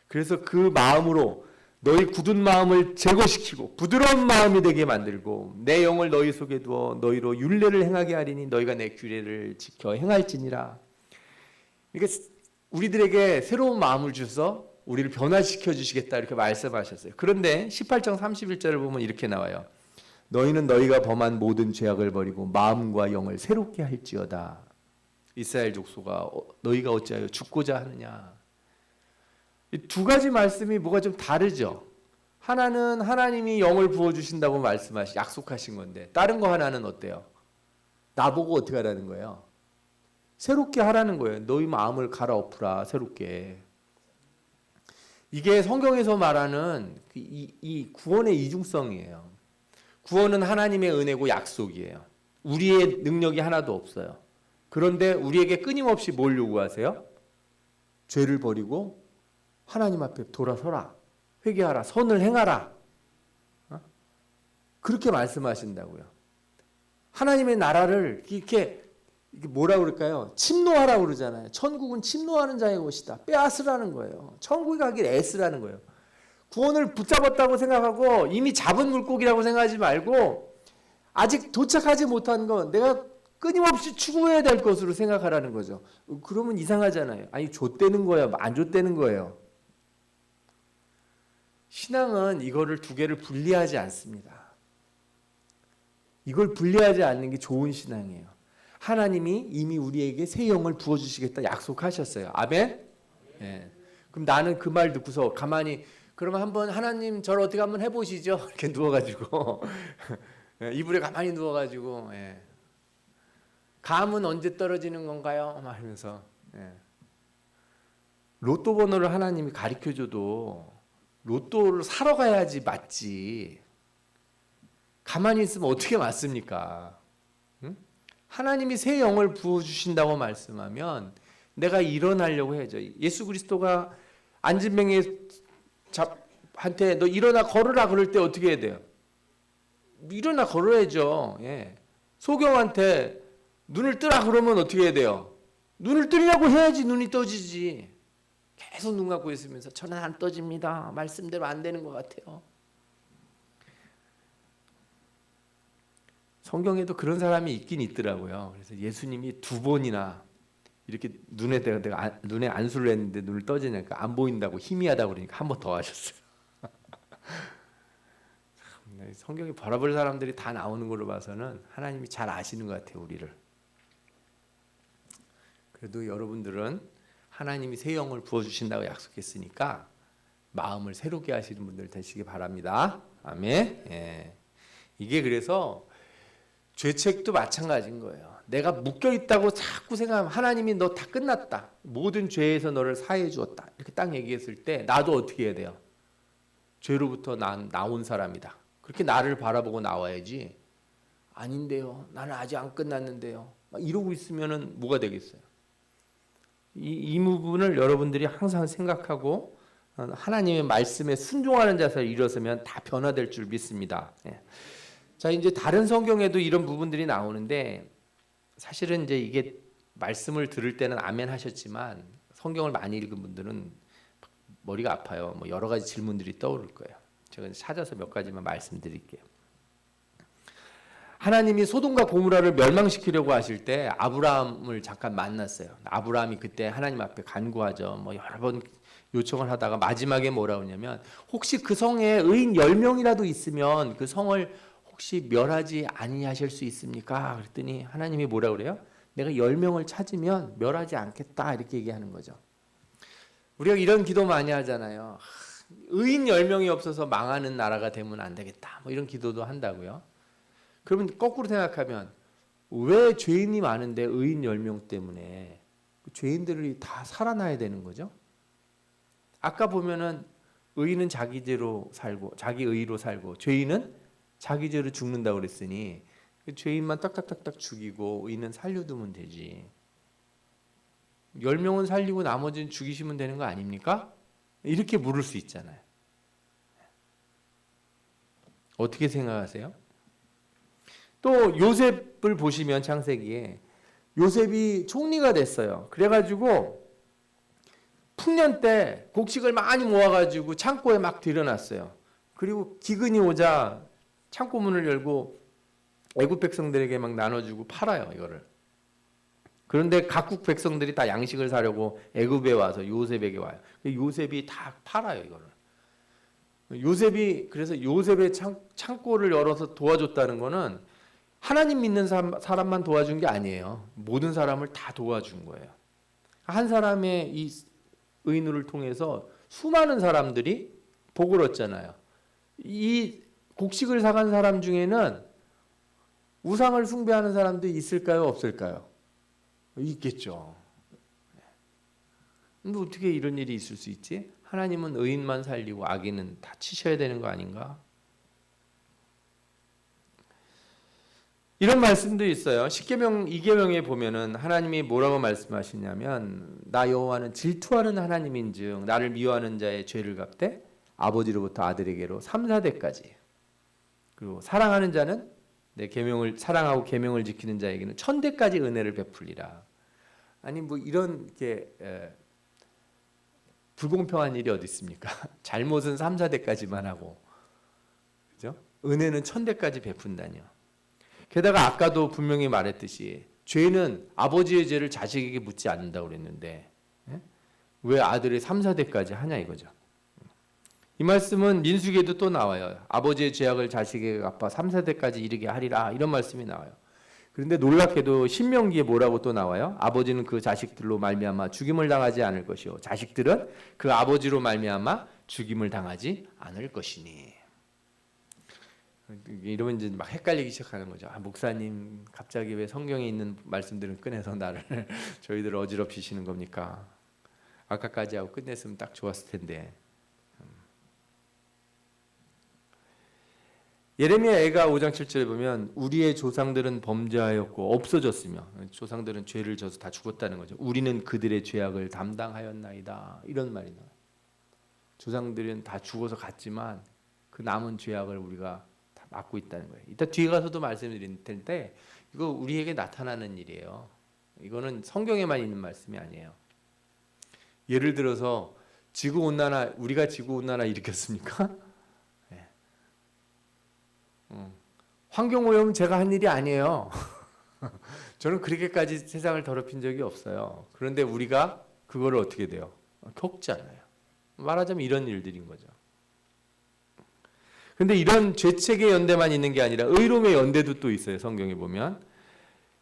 Speaker 1: 그래서 그 마음으로 너희 굳은 마음을 제거시키고 부드러운 마음이 되게 만들고 내 영을 너희 속에 두어 너희로 율례를 행하게 하리니 너희가 내 규례를 지켜 행할지니라. 그러니까 우리들에게 새로운 마음을 주셔서 우리를 변화시켜 주시겠다 이렇게 말씀하셨어요. 그런데 18장 31절을 보면 이렇게 나와요. 너희는 너희가 범한 모든 죄악을 버리고 마음과 영을 새롭게 할지어다. 이스라엘 족속아 너희가 어찌하여 죽고자 하느냐. 이 두 가지 말씀이 뭐가 좀 다르죠. 하나는 하나님이 영을 부어주신다고 약속하신 건데 다른 거 하나는 어때요? 나보고 어떻게 하라는 거예요? 새롭게 하라는 거예요. 너희 마음을 갈아엎으라 새롭게. 이게 성경에서 말하는 이 구원의 이중성이에요. 구원은 하나님의 은혜고 약속이에요. 우리의 능력이 하나도 없어요. 그런데 우리에게 끊임없이 뭘 요구하세요? 죄를 버리고 하나님 앞에 돌아서라. 회개하라. 선을 행하라. 그렇게 말씀하신다고요. 하나님의 나라를 이렇게 뭐라 그럴까요? 침노하라고 그러잖아요. 천국은 침노하는 자의 곳이다. 빼앗으라는 거예요. 천국에 가길 애쓰라는 거예요. 구원을 붙잡았다고 생각하고 이미 잡은 물고기라고 생각하지 말고 아직 도착하지 못한 건 내가 끊임없이 추구해야 될 것으로 생각하라는 거죠. 그러면 이상하잖아요. 아니 좆되는 거예요? 안 좆되는 거예요? 신앙은 이거를 두 개를 분리하지 않습니다. 이걸 분리하지 않는 게 좋은 신앙이에요. 하나님이 이미 우리에게 새 영을 부어주시겠다 약속하셨어요. 아멘? 예. 그럼 나는 그 말 듣고서 가만히 그러면 한번 하나님 저를 어떻게 한번 해보시죠. 이렇게 누워가지고 이불에 가만히 누워가지고 감은 언제 떨어지는 건가요? 말하면서 로또 번호를 하나님이 가르쳐줘도 로또를 사러 가야지 맞지. 가만히 있으면 어떻게 맞습니까? 응? 하나님이 새 영을 부어주신다고 말씀하면 내가 일어나려고 해야죠. 예수 그리스도가 안진뱅이 한테 너 일어나 걸으라 그럴 때 어떻게 해야 돼요? 일어나 걸어야죠. 소경한테 눈을 뜨라 그러면 어떻게 해야 돼요? 눈을 뜨려고 해야지 눈이 떠지지. 계속 눈 감고 있으면서 저는 안 떠집니다. 말씀대로 안 되는 것 같아요. 성경에도 그런 사람이 있긴 있더라고요. 그래서 예수님이 2번이나 이렇게 내가 눈에 안수를 했는데 눈을 떠지니까 안 보인다고 희미하다고 그러니까 한 번 더 하셨어요. 성경에 바라볼 사람들이 다 나오는 걸로 봐서는 하나님이 잘 아시는 것 같아요, 우리를. 그래도 여러분들은 하나님이 새 영을 부어주신다고 약속했으니까 마음을 새롭게 하시는 분들 되시기 바랍니다. 아멘. 이게 그래서 죄책도 마찬가지인 거예요. 내가 묶여있다고 자꾸 생각하면 하나님이 너 다 끝났다. 모든 죄에서 너를 사해 주었다. 이렇게 딱 얘기했을 때 나도 어떻게 해야 돼요? 죄로부터 나온 사람이다. 그렇게 나를 바라보고 나와야지. 아닌데요. 나는 아직 안 끝났는데요. 막 이러고 있으면은 뭐가 되겠어요? 이 부분을 여러분들이 항상 생각하고 하나님의 말씀에 순종하는 자세를 일어서면 다 변화될 줄 믿습니다. 자, 이제 다른 성경에도 이런 부분들이 나오는데 사실은 이제 이게 말씀을 들을 때는 아멘 하셨지만 성경을 많이 읽은 분들은 머리가 아파요. 뭐 여러 가지 질문들이 떠오를 거예요. 제가 찾아서 몇 가지만 말씀드릴게요. 하나님이 소돔과 고모라를 멸망시키려고 하실 때 아브라함을 잠깐 만났어요. 아브라함이 그때 하나님 앞에 간구하죠. 뭐 여러 번 요청을 하다가 마지막에 뭐라 그러냐면 혹시 그 성에 의인 10명이라도 있으면 그 성을 혹시 멸하지 아니하실 수 있습니까? 그랬더니 하나님이 뭐라 그래요? 내가 10명을 찾으면 멸하지 않겠다 이렇게 얘기하는 거죠. 우리가 이런 기도 많이 하잖아요. 의인 10명이 없어서 망하는 나라가 되면 안 되겠다. 뭐 이런 기도도 한다고요. 그러면 거꾸로 생각하면 왜 죄인이 많은데 의인 10명 때문에 죄인들이 다 살아나야 되는 거죠? 아까 보면은 의인은 자기 죄로 살고 자기 의로 살고 죄인은 자기 죄로 죽는다고 그랬으니 죄인만 딱딱딱딱 죽이고 의인은 살려두면 되지. 10명은 살리고 나머지는 죽이시면 되는 거 아닙니까? 이렇게 물을 수 있잖아요. 어떻게 생각하세요? 또 요셉을 보시면 창세기에 요셉이 총리가 됐어요. 그래가지고 풍년 때 곡식을 많이 모아가지고 창고에 막 들여놨어요. 그리고 기근이 오자 창고 문을 열고 애굽 백성들에게 막 나눠주고 팔아요, 이거를. 그런데 각국 백성들이 다 양식을 사려고 애굽에 와서 요셉에게 와요. 요셉이 다 팔아요, 이거를. 그래서 요셉의 창고를 열어서 도와줬다는 거는 하나님 믿는 사람만 도와준 게 아니에요. 모든 사람을 다 도와준 거예요. 한 사람의 이 의인을 통해서 수많은 사람들이 복을 얻잖아요. 이 곡식을 사간 사람 중에는 우상을 숭배하는 사람도 있을까요? 없을까요? 있겠죠. 근데 어떻게 이런 일이 있을 수 있지? 하나님은 의인만 살리고 악인은 다 치셔야 되는 거 아닌가? 이런 말씀도 있어요. 십계명 2계명에 보면은 하나님이 뭐라고 말씀하시냐면 나 여호와는 질투하는 하나님인즉 나를 미워하는 자의 죄를 갚되 아버지로부터 아들에게로 3, 4대까지. 그리고 사랑하는 자는 내 계명을 사랑하고 계명을 지키는 자에게는 1000대까지 은혜를 베풀리라. 아니 뭐 이런 게 불공평한 일이 어디 있습니까? 잘못은 3, 4대까지만 하고, 그죠? 은혜는 1000대까지 베푼다니요. 게다가 아까도 분명히 말했듯이 죄는 아버지의 죄를 자식에게 묻지 않는다고 그랬는데 왜 아들의 3, 4대까지 하냐 이거죠. 이 말씀은 민수기에도 또 나와요. 아버지의 죄악을 자식에게 갚아 3, 4대까지 이르게 하리라 이런 말씀이 나와요. 그런데 놀랍게도 신명기에 뭐라고 또 나와요? 아버지는 그 자식들로 말미암아 죽임을 당하지 않을 것이요 자식들은 그 아버지로 말미암아 죽임을 당하지 않을 것이니. 이러면 이제 막 헷갈리기 시작하는 거죠. 아, 목사님 갑자기 왜 성경에 있는 말씀들을 꺼내서 나를 저희들 어지럽히시는 겁니까? 아까까지 하고 끝냈으면 딱 좋았을 텐데. 예레미야 애가 5장 7절에 보면 우리의 조상들은 범죄하였고 없어졌으며, 조상들은 죄를 져서 다 죽었다는 거죠. 우리는 그들의 죄악을 담당하였나이다 이런 말이 나와요. 조상들은 다 죽어서 갔지만 그 남은 죄악을 우리가 다 맡고 있다는 거예요. 이따 뒤에 가서도 말씀드릴 텐데 이거 우리에게 나타나는 일이에요. 이거는 성경에만 있는 말씀이 아니에요. 예를 들어서 지구온난화, 우리가 지구온난화 일으켰습니까? 환경오염은 제가 한 일이 아니에요. 저는 그렇게까지 세상을 더럽힌 적이 없어요. 그런데 우리가 그거를 어떻게 돼요? 겪잖아요. 말하자면 이런 일들인 거죠. 근데 이런 죄책의 연대만 있는 게 아니라 의로움의 연대도 또 있어요. 성경에 보면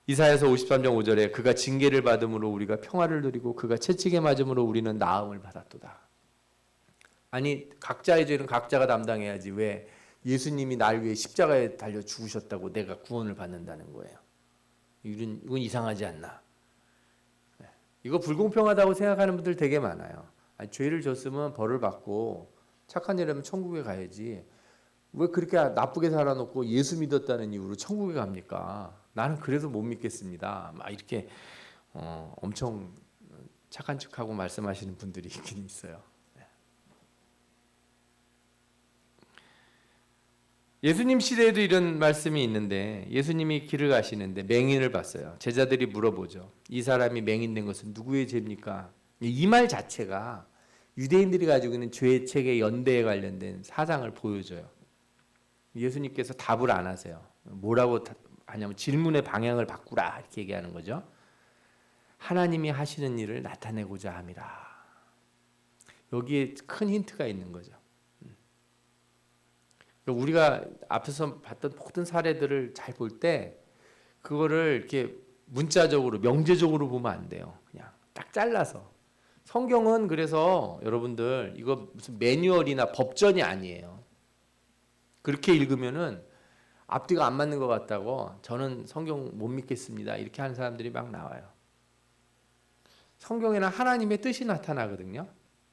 Speaker 1: 이사야서 53장 5절에 그가 징계를 받음으로 우리가 평화를 누리고 그가 채찍에 맞음으로 우리는 나음을 받았도다. 아니 각자의 죄는 각자가 담당해야지 왜 예수님이 날 위해 십자가에 달려 죽으셨다고 내가 구원을 받는다는 거예요. 이건 이상하지 않나. 이거 불공평하다고 생각하는 분들 되게 많아요. 아니, 죄를 졌으면 벌을 받고 착한 일하면 천국에 가야지. 왜 그렇게 나쁘게 살아놓고 예수 믿었다는 이유로 천국에 갑니까? 나는 그래서 못 믿겠습니다. 막 이렇게 엄청 착한 척하고 말씀하시는 분들이 있긴 있어요. 예수님 시대에도 이런 말씀이 있는데 예수님이 길을 가시는데 맹인을 봤어요. 제자들이 물어보죠. 이 사람이 맹인된 것은 누구의 죄입니까? 이 말 자체가 유대인들이 가지고 있는 죄책의 연대에 관련된 사상을 보여줘요. 예수님께서 답을 안 하세요. 뭐라고 하냐면 질문의 방향을 바꾸라 이렇게 얘기하는 거죠. 하나님이 하시는 일을 나타내고자 함이라. 여기에 큰 힌트가 있는 거죠. 우리가 앞에서 봤던 모든 사례들을 잘 볼 때 그거를 이렇게 문자적으로 명제적으로 보면 안 돼요. 그냥 딱 잘라서. 성경은 그래서 여러분들 이거 무슨 매뉴얼이나 법전이 아니에요. 그렇게 읽으면은 앞뒤가 안 맞는 것 같다고 저는 성경 못 믿겠습니다 이렇게 하는 사람들이 막 나와요. 성경에는 하나님의 뜻이 나타나거든요.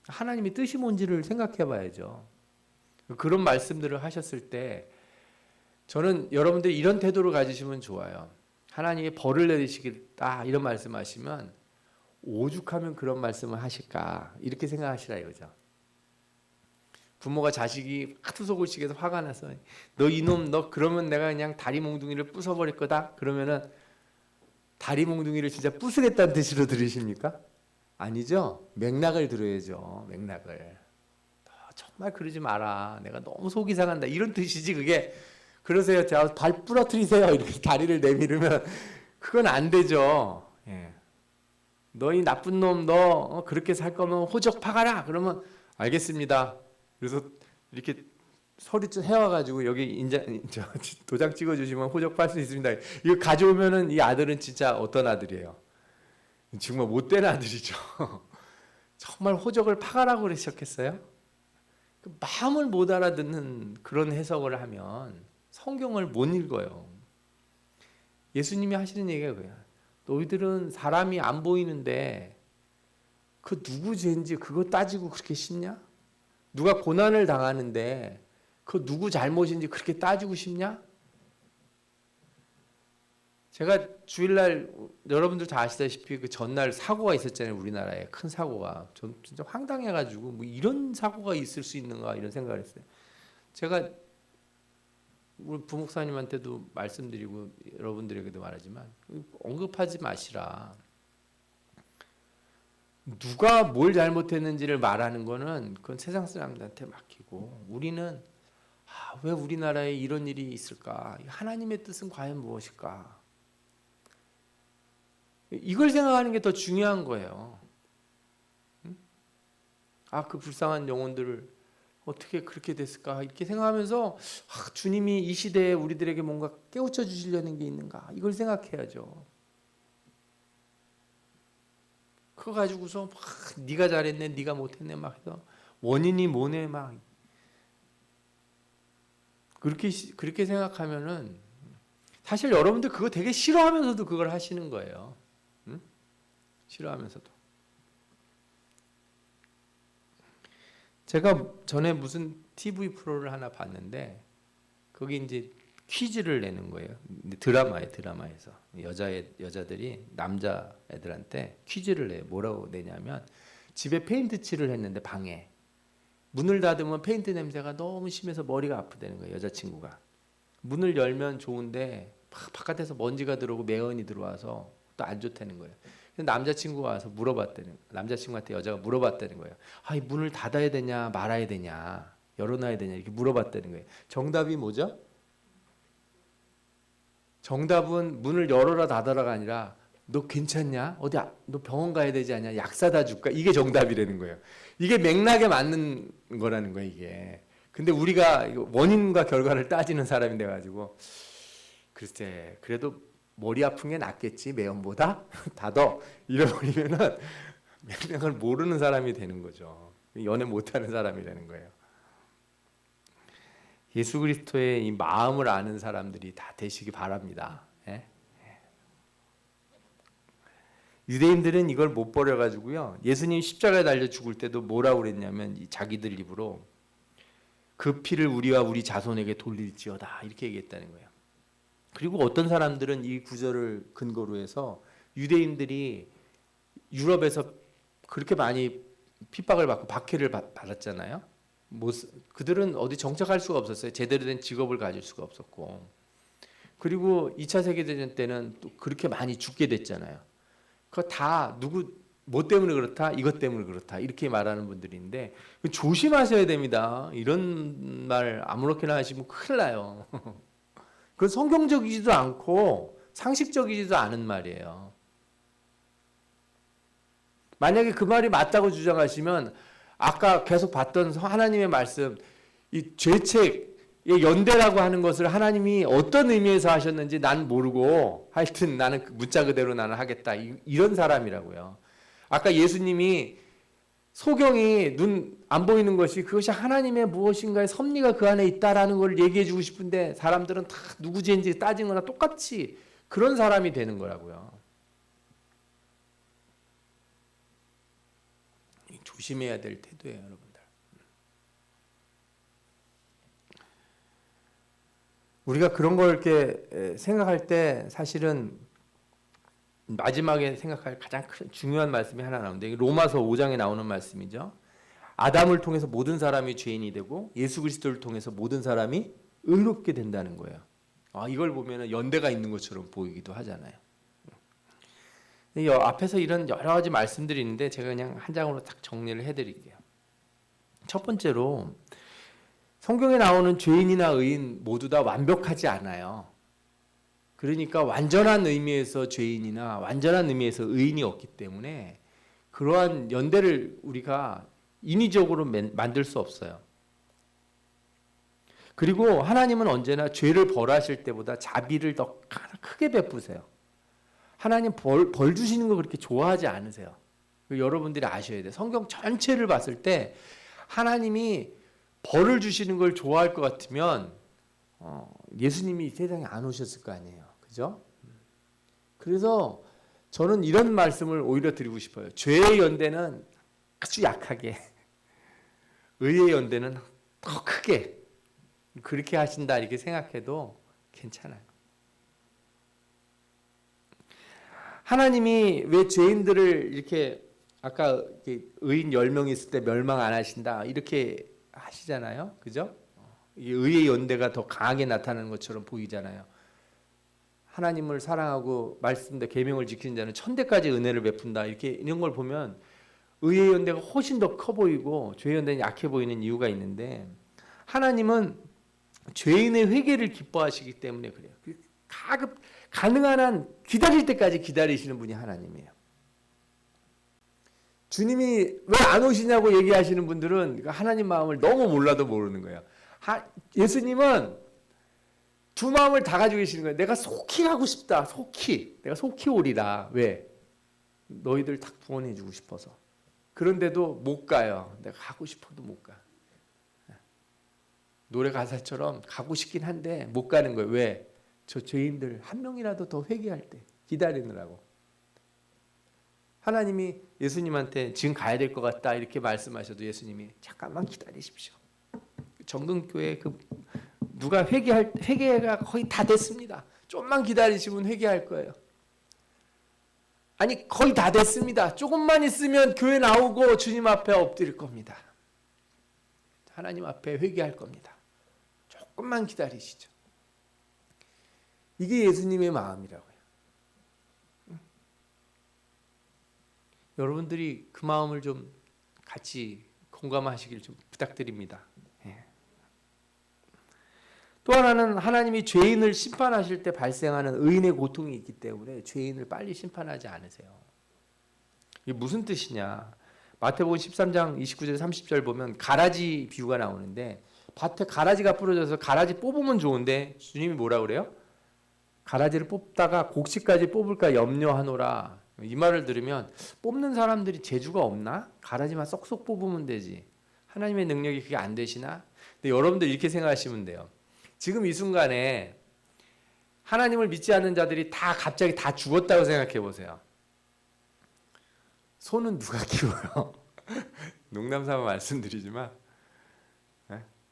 Speaker 1: 하나님의 뜻이 뭔지를 생각해 봐야죠. 그런 말씀들을 하셨을 때 저는 여러분들이 이런 태도를 가지시면 좋아요. 하나님이 벌을 내리시겠다 이런 말씀하시면 오죽하면 그런 말씀을 하실까 이렇게 생각하시라 이거죠. 부모가 자식이 하도 속을 시켜서 화가 나서 너 이놈 너 그러면 내가 그냥 다리 몽둥이를 부숴버릴 거다 그러면은 다리 몽둥이를 진짜 부수겠다는 뜻으로 들으십니까? 아니죠. 맥락을 들어야죠. 맥락을. 정말 그러지 마라. 내가 너무 속이 상한다. 이런 뜻이지 그게. 그러세요. 자, 발 부러뜨리세요. 이렇게 다리를 내밀으면 그건 안 되죠. 예. 너희 나쁜 놈 너 그렇게 살 거면 호적 파가라. 그러면 알겠습니다. 그래서 이렇게 서류 해와가지고 여기 도장 찍어주시면 호적 팔 수 있습니다. 이거 가져오면은 이 아들은 진짜 어떤 아들이에요? 정말 못된 아들이죠. 정말 호적을 파가라고 그러셨겠어요? 마음을 못 알아듣는 그런 해석을 하면 성경을 못 읽어요. 예수님이 하시는 얘기가 그거야. 너희들은 사람이 안 보이는데 그 누구 죄인지 그거 따지고 그렇게 싶냐? 누가 고난을 당하는데 그 누구 잘못인지 그렇게 따지고 싶냐? 제가 주일날 여러분들 다 아시다시피 그 전날 사고가 있었잖아요. 우리나라에 큰 사고가. 전 진짜 황당해가지고 뭐 이런 사고가 있을 수 있는가 이런 생각을 했어요. 제가 우리 부목사님한테도 말씀드리고 여러분들에게도 말하지만 언급하지 마시라. 누가 뭘 잘못했는지를 말하는 거는 그건 세상 사람들한테 맡기고 우리는 왜 우리나라에 이런 일이 있을까? 하나님의 뜻은 과연 무엇일까? 이걸 생각하는 게 더 중요한 거예요. 그 불쌍한 영혼들을 어떻게 그렇게 됐을까? 이렇게 생각하면서 주님이 이 시대에 우리들에게 뭔가 깨우쳐 주시려는 게 있는가? 이걸 생각해야죠. 그거 가지고서 막 네가 잘했네, 네가 못했네 막 해서 원인이 뭐네 막 그렇게 생각하면은 사실 여러분들 그거 되게 싫어하면서도 그걸 하시는 거예요. 응? 싫어하면서도. 제가 전에 무슨 TV 프로를 하나 봤는데 거기 이제 퀴즈를 내는 거예요. 드라마에서 여자들이 남자 애들한테 퀴즈를 내요. 뭐라고 내냐면 집에 페인트 칠을 했는데 방에 문을 닫으면 페인트 냄새가 너무 심해서 머리가 아프다는 거예요. 여자친구가. 문을 열면 좋은데 바깥에서 먼지가 들어오고 매연이 들어와서 또 안 좋다는 거예요. 남자친구가 와서 남자친구한테 여자가 물어봤다는 거예요. 이 문을 닫아야 되냐 말아야 되냐 열어놔야 되냐 이렇게 물어봤다는 거예요. 정답이 뭐죠? 정답은 문을 열어라 닫아라가 아니라 너 괜찮냐? 너 병원 가야 되지 않냐? 약 사다 줄까? 이게 정답이라는 거예요. 이게 맥락에 맞는 거라는 거예요, 이게. 근데 우리가 원인과 결과를 따지는 사람이 돼가지고 글쎄 그래도 머리 아픈 게 낫겠지 매연보다? 닫어 이래버리면은 맥락을 모르는 사람이 되는 거죠. 연애 못하는 사람이 되는 거예요. 예수 그리스도의 이 마음을 아는 사람들이 다 되시기 바랍니다. 예? 유대인들은 이걸 못 버려가지고요. 예수님 십자가에 달려 죽을 때도 뭐라고 그랬냐면 자기들 입으로 그 피를 우리와 우리 자손에게 돌릴지어다 이렇게 얘기했다는 거예요. 그리고 어떤 사람들은 이 구절을 근거로 해서 유대인들이 유럽에서 그렇게 많이 핍박을 받고 박해를 받았잖아요. 그들은 어디 정착할 수가 없었어요. 제대로 된 직업을 가질 수가 없었고. 그리고 2차 세계대전 때는 또 그렇게 많이 죽게 됐잖아요. 그거 다 뭐 때문에 그렇다? 이것 때문에 그렇다. 이렇게 말하는 분들인데 조심하셔야 됩니다. 이런 말 아무렇게나 하시면 큰일 나요. 그건 성경적이지도 않고 상식적이지도 않은 말이에요. 만약에 그 말이 맞다고 주장하시면 아까 계속 봤던 하나님의 말씀, 이 죄책의 연대라고 하는 것을 하나님이 어떤 의미에서 하셨는지 난 모르고 하여튼 나는 문자 그대로 나는 하겠다. 이런 사람이라고요. 아까 예수님이 소경이 눈 안 보이는 것이 그것이 하나님의 무엇인가의 섭리가 그 안에 있다라는 걸 얘기해 주고 싶은데 사람들은 다 누구 죄인지 따진 거나 똑같이 그런 사람이 되는 거라고요. 조심해야 될 태도예요, 여러분들. 우리가 그런 걸 이렇게 생각할 때 사실은 마지막에 생각할 가장 큰 중요한 말씀이 하나 나오는데 로마서 5장에 나오는 말씀이죠. 아담을 통해서 모든 사람이 죄인이 되고 예수 그리스도를 통해서 모든 사람이 의롭게 된다는 거예요. 이걸 보면 연대가 있는 것처럼 보이기도 하잖아요. 앞에서 이런 여러 가지 말씀들이 있는데 제가 그냥 한 장으로 딱 정리를 해드릴게요. 첫 번째로 성경에 나오는 죄인이나 의인 모두 다 완벽하지 않아요. 그러니까 완전한 의미에서 죄인이나 완전한 의미에서 의인이 없기 때문에 그러한 연대를 우리가 인위적으로 만들 수 없어요. 그리고 하나님은 언제나 죄를 벌하실 때보다 자비를 더 크게 베푸세요. 하나님 벌 주시는 거 그렇게 좋아하지 않으세요. 여러분들이 아셔야 돼요. 성경 전체를 봤을 때 하나님이 벌을 주시는 걸 좋아할 것 같으면 예수님이 이 세상에 안 오셨을 거 아니에요. 그죠? 그래서 저는 이런 말씀을 오히려 드리고 싶어요. 죄의 연대는 아주 약하게, 의의 연대는 더 크게 그렇게 하신다 이렇게 생각해도 괜찮아요. 하나님이 왜 죄인들을 이렇게 아까 의인 10명이 있을 때 멸망 안 하신다 이렇게 하시잖아요. 그죠? 의의 연대가 더 강하게 나타나는 것처럼 보이잖아요. 하나님을 사랑하고 말씀대 계명을 지키는 자는 천대까지 은혜를 베푼다. 이렇게 이런 걸 보면 의의 연대가 훨씬 더 커 보이고 죄의 연대는 약해 보이는 이유가 있는데 하나님은 죄인의 회개를 기뻐하시기 때문에 그래요. 가능한 한 기다릴 때까지 기다리시는 분이 하나님이에요. 주님이 왜 안 오시냐고 얘기하시는 분들은 하나님 마음을 너무 몰라도 모르는 거예요. 예수님은 두 마음을 다 가지고 계시는 거예요. 내가 속히 가고 싶다. 내가 속히 오리라. 왜? 너희들 딱 구원해 주고 싶어서. 그런데도 못 가요. 내가 가고 싶어도 못 가. 노래 가사처럼 가고 싶긴 한데 못 가는 거예요. 왜? 저 죄인들 한 명이라도 더 회개할 때 기다리느라고. 하나님이 예수님한테 지금 가야 될 것 같다 이렇게 말씀하셔도 예수님이 잠깐만 기다리십시오. 정금교회 누가 회개가 거의 다 됐습니다. 좀만 기다리시면 회개할 거예요. 아니 거의 다 됐습니다. 조금만 있으면 교회 나오고 주님 앞에 엎드릴 겁니다. 하나님 앞에 회개할 겁니다. 조금만 기다리시죠. 이게 예수님의 마음이라고요. 여러분들이 그 마음을 좀 같이 공감하시길 좀 부탁드립니다. 또 하나는 하나님이 죄인을 심판하실 때 발생하는 의인의 고통이 있기 때문에 죄인을 빨리 심판하지 않으세요. 이게 무슨 뜻이냐? 마태복음 13장 29절 30절 보면 가라지 비유가 나오는데 밭에 가라지가 부러져서 가라지 뽑으면 좋은데 주님이 뭐라 그래요? 가라지를 뽑다가 곡식까지 뽑을까 염려하노라. 이 말을 들으면 뽑는 사람들이 재주가 없나? 가라지만 쏙쏙 뽑으면 되지. 하나님의 능력이 그게 안 되시나? 근데 여러분들 이렇게 생각하시면 돼요. 지금 이 순간에 하나님을 믿지 않는 자들이 다 갑자기 다 죽었다고 생각해 보세요. 소는 누가 키워요? 농담 삼아 말씀드리지만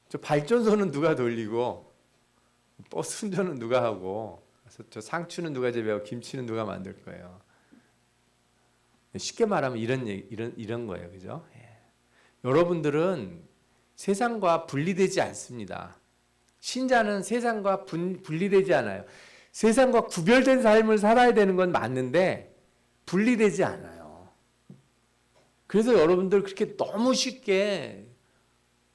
Speaker 1: 저 발전소는 누가 돌리고 버스 운전은 누가 하고 저 상추는 누가 재배하고 김치는 누가 만들 거예요. 쉽게 말하면 이런 거예요. 그죠? 여러분들은 세상과 분리되지 않습니다. 신자는 세상과 분리되지 않아요. 세상과 구별된 삶을 살아야 되는 건 맞는데 분리되지 않아요. 그래서 여러분들 그렇게 너무 쉽게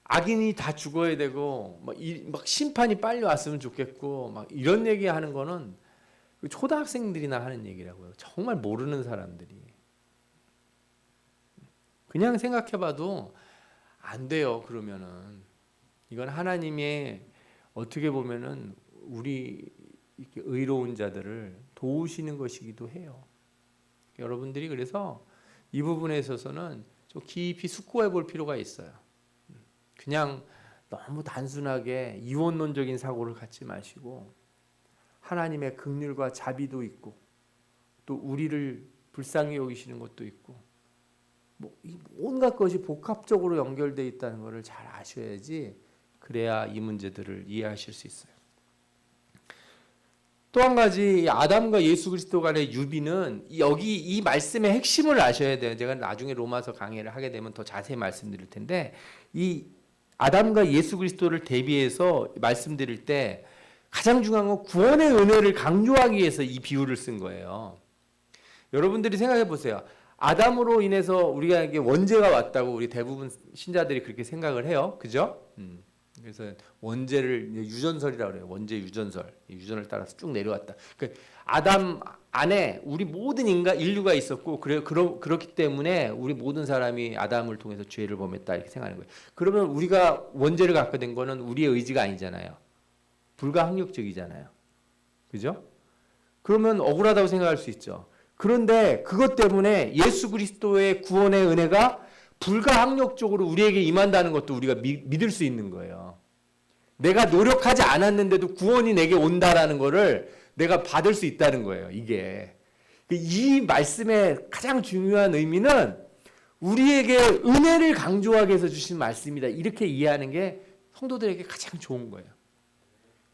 Speaker 1: 악인이 다 죽어야 되고 막 심판이 빨리 왔으면 좋겠고 막 이런 얘기하는 거는 초등학생들이나 하는 얘기라고요. 정말 모르는 사람들이. 그냥 생각해봐도 안 돼요. 그러면은 이건 하나님의 어떻게 보면은 우리 이렇게 의로운 자들을 도우시는 것이기도 해요. 여러분들이 그래서 이 부분에 있어서는 좀 깊이 숙고해 볼 필요가 있어요. 그냥 너무 단순하게 이원론적인 사고를 갖지 마시고 하나님의 긍휼과 자비도 있고 또 우리를 불쌍히 여기시는 것도 있고 이 온갖 것이 복합적으로 연결되어 있다는 것을 잘 아셔야지 그래야 이 문제들을 이해하실 수 있어요. 또 한 가지 아담과 예수 그리스도 간의 유비는 여기 이 말씀의 핵심을 아셔야 돼요. 제가 나중에 로마서 강의를 하게 되면 더 자세히 말씀드릴 텐데 이 아담과 예수 그리스도를 대비해서 말씀드릴 때 가장 중요한 건 구원의 은혜를 강조하기 위해서 이 비유를 쓴 거예요. 여러분들이 생각해 보세요. 아담으로 인해서 우리에게 원죄가 왔다고 우리 대부분 신자들이 그렇게 생각을 해요. 그죠? 그래서 원죄를 유전설이라고 그래요. 원죄 유전설. 유전을 따라서 쭉 내려왔다. 그러니까 아담 안에 우리 모든 인류가 있었고 그렇기 때문에 우리 모든 사람이 아담을 통해서 죄를 범했다 이렇게 생각하는 거예요. 그러면 우리가 원죄를 갖게 된 거는 우리의 의지가 아니잖아요. 불가항력적이잖아요. 그죠? 그러면 억울하다고 생각할 수 있죠. 그런데 그것 때문에 예수 그리스도의 구원의 은혜가 불가항력적으로 우리에게 임한다는 것도 우리가 믿을 수 있는 거예요. 내가 노력하지 않았는데도 구원이 내게 온다라는 것을 내가 받을 수 있다는 거예요. 이게 이 말씀의 가장 중요한 의미는 우리에게 은혜를 강조하게 해서 주신 말씀이다. 이렇게 이해하는 게 성도들에게 가장 좋은 거예요.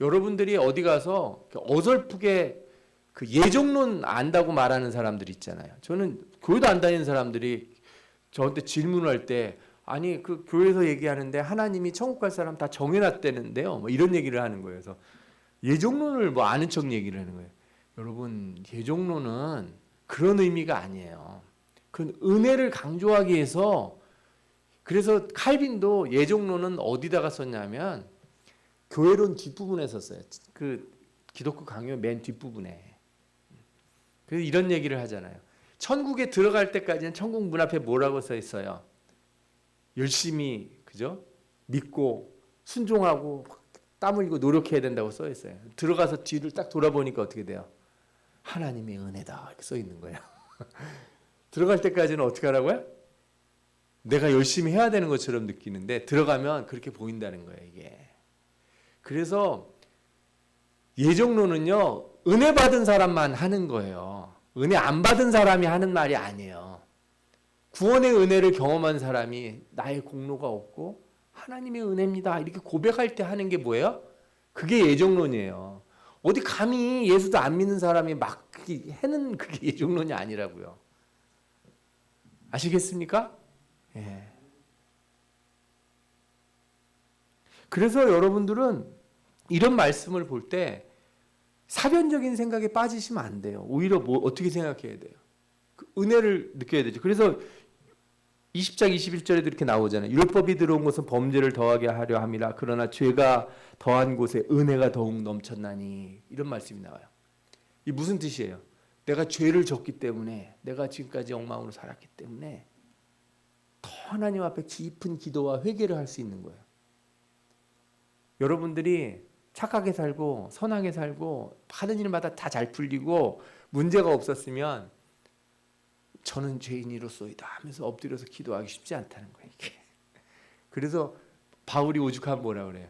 Speaker 1: 여러분들이 어디 가서 어설프게 그 예정론 안다고 말하는 사람들 있잖아요. 저는 교회도 안 다니는 사람들이 저한테 질문할 때 아니 그 교회에서 얘기하는데 하나님이 천국 갈 사람 다 정해놨다는데요. 뭐 이런 얘기를 하는 거예요. 그래서 예정론을 뭐 아는 척 얘기를 하는 거예요. 여러분 예정론은 그런 의미가 아니에요. 그건 은혜를 강조하기 위해서 그래서 칼빈도 예정론은 어디다가 썼냐면 교회론 뒷부분에 썼어요. 그 기독교 강요 맨 뒷부분에. 그래서 이런 얘기를 하잖아요. 천국에 들어갈 때까지는 천국 문 앞에 뭐라고 써 있어요? 열심히 그죠? 믿고 순종하고 땀 흘리고 노력해야 된다고 써 있어요. 들어가서 뒤를 딱 돌아보니까 어떻게 돼요? 하나님의 은혜다 이렇게 써 있는 거예요. 들어갈 때까지는 어떻게 하라고요? 내가 열심히 해야 되는 것처럼 느끼는데 들어가면 그렇게 보인다는 거예요, 이게. 그래서 예정론은요, 은혜 받은 사람만 하는 거예요. 은혜 안 받은 사람이 하는 말이 아니에요. 구원의 은혜를 경험한 사람이 나의 공로가 없고 하나님의 은혜입니다. 이렇게 고백할 때 하는 게 뭐예요? 그게 예정론이에요. 어디 감히 예수도 안 믿는 사람이 막 해는 그게 예정론이 아니라고요. 아시겠습니까? 예. 그래서 여러분들은 이런 말씀을 볼 때 사변적인 생각에 빠지시면 안 돼요. 오히려 뭐 어떻게 생각해야 돼요? 그 은혜를 느껴야 되죠. 그래서 20장 21절에도 이렇게 나오잖아요. 율법이 들어온 것은 범죄를 더하게 하려 함이라. 그러나 죄가 더한 곳에 은혜가 더욱 넘쳤나니. 이런 말씀이 나와요. 이 무슨 뜻이에요? 내가 죄를 졌기 때문에 내가 지금까지 엉망으로 살았기 때문에 더 하나님 앞에 깊은 기도와 회개를 할 수 있는 거예요. 여러분들이 착하게 살고 선하게 살고 하는 일마다 다 잘 풀리고 문제가 없었으면 저는 죄인이로소이다 하면서 엎드려서 기도하기 쉽지 않다는 거예요. 이게. 그래서 바울이 오죽하면 뭐라 그래요?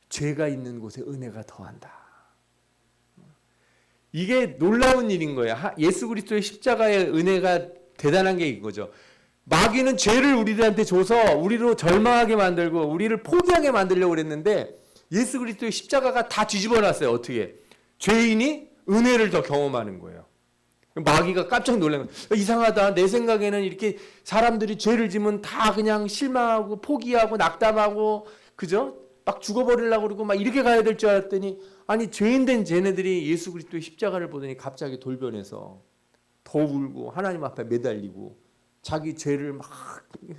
Speaker 1: 죄가 있는 곳에 은혜가 더한다. 이게 놀라운 일인 거예요. 예수 그리스도의 십자가의 은혜가 대단한 게 이거죠. 마귀는 죄를 우리들한테 줘서 우리로 절망하게 만들고 우리를 포기하게 만들려고 그랬는데 예수 그리스도의 십자가가 다 뒤집어 놨어요. 어떻게? 죄인이 은혜를 더 경험하는 거예요. 마귀가 깜짝 놀란 거예요. 이상하다. 내 생각에는 이렇게 사람들이 죄를 지면 다 그냥 실망하고 포기하고 낙담하고 그죠? 막 죽어버리려고 그러고 막 이렇게 가야 될 줄 알았더니 아니 죄인된 쟤네들이 예수 그리스도의 십자가를 보더니 갑자기 돌변해서 더 울고 하나님 앞에 매달리고 자기 죄를 막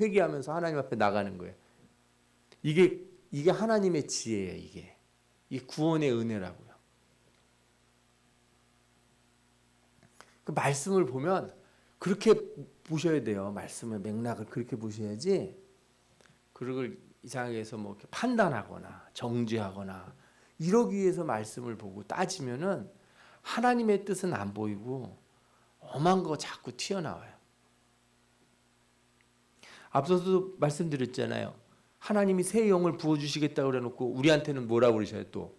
Speaker 1: 회개하면서 하나님 앞에 나가는 거예요. 이게 하나님의 지혜예요. 이게 구원의 은혜라고요. 그 말씀을 보면 그렇게 보셔야 돼요. 말씀의 맥락을 그렇게 보셔야지. 그걸 이상하게 해서 뭐 이렇게 판단하거나 정죄하거나 이러기 위해서 말씀을 보고 따지면은 하나님의 뜻은 안 보이고 엄한 거 자꾸 튀어나와요. 앞서도 말씀드렸잖아요. 하나님이 새 영을 부어주시겠다고 그래놓고 우리한테는 뭐라고 그러셔요 또?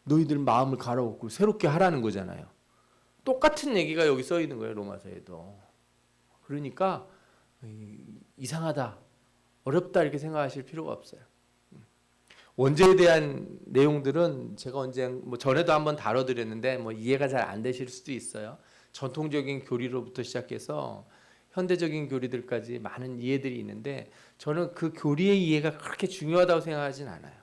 Speaker 1: 너희들 마음을 갈아엎고 새롭게 하라는 거잖아요. 똑같은 얘기가 여기 써 있는 거예요. 로마서에도. 그러니까 이상하다, 어렵다 이렇게 생각하실 필요가 없어요. 원죄에 대한 내용들은 제가 언제 뭐 전에도 한번 다뤄드렸는데 뭐 이해가 잘 안 되실 수도 있어요. 전통적인 교리로부터 시작해서 현대적인 교리들까지 많은 이해들이 있는데 저는 그 교리의 이해가 그렇게 중요하다고 생각하진 않아요.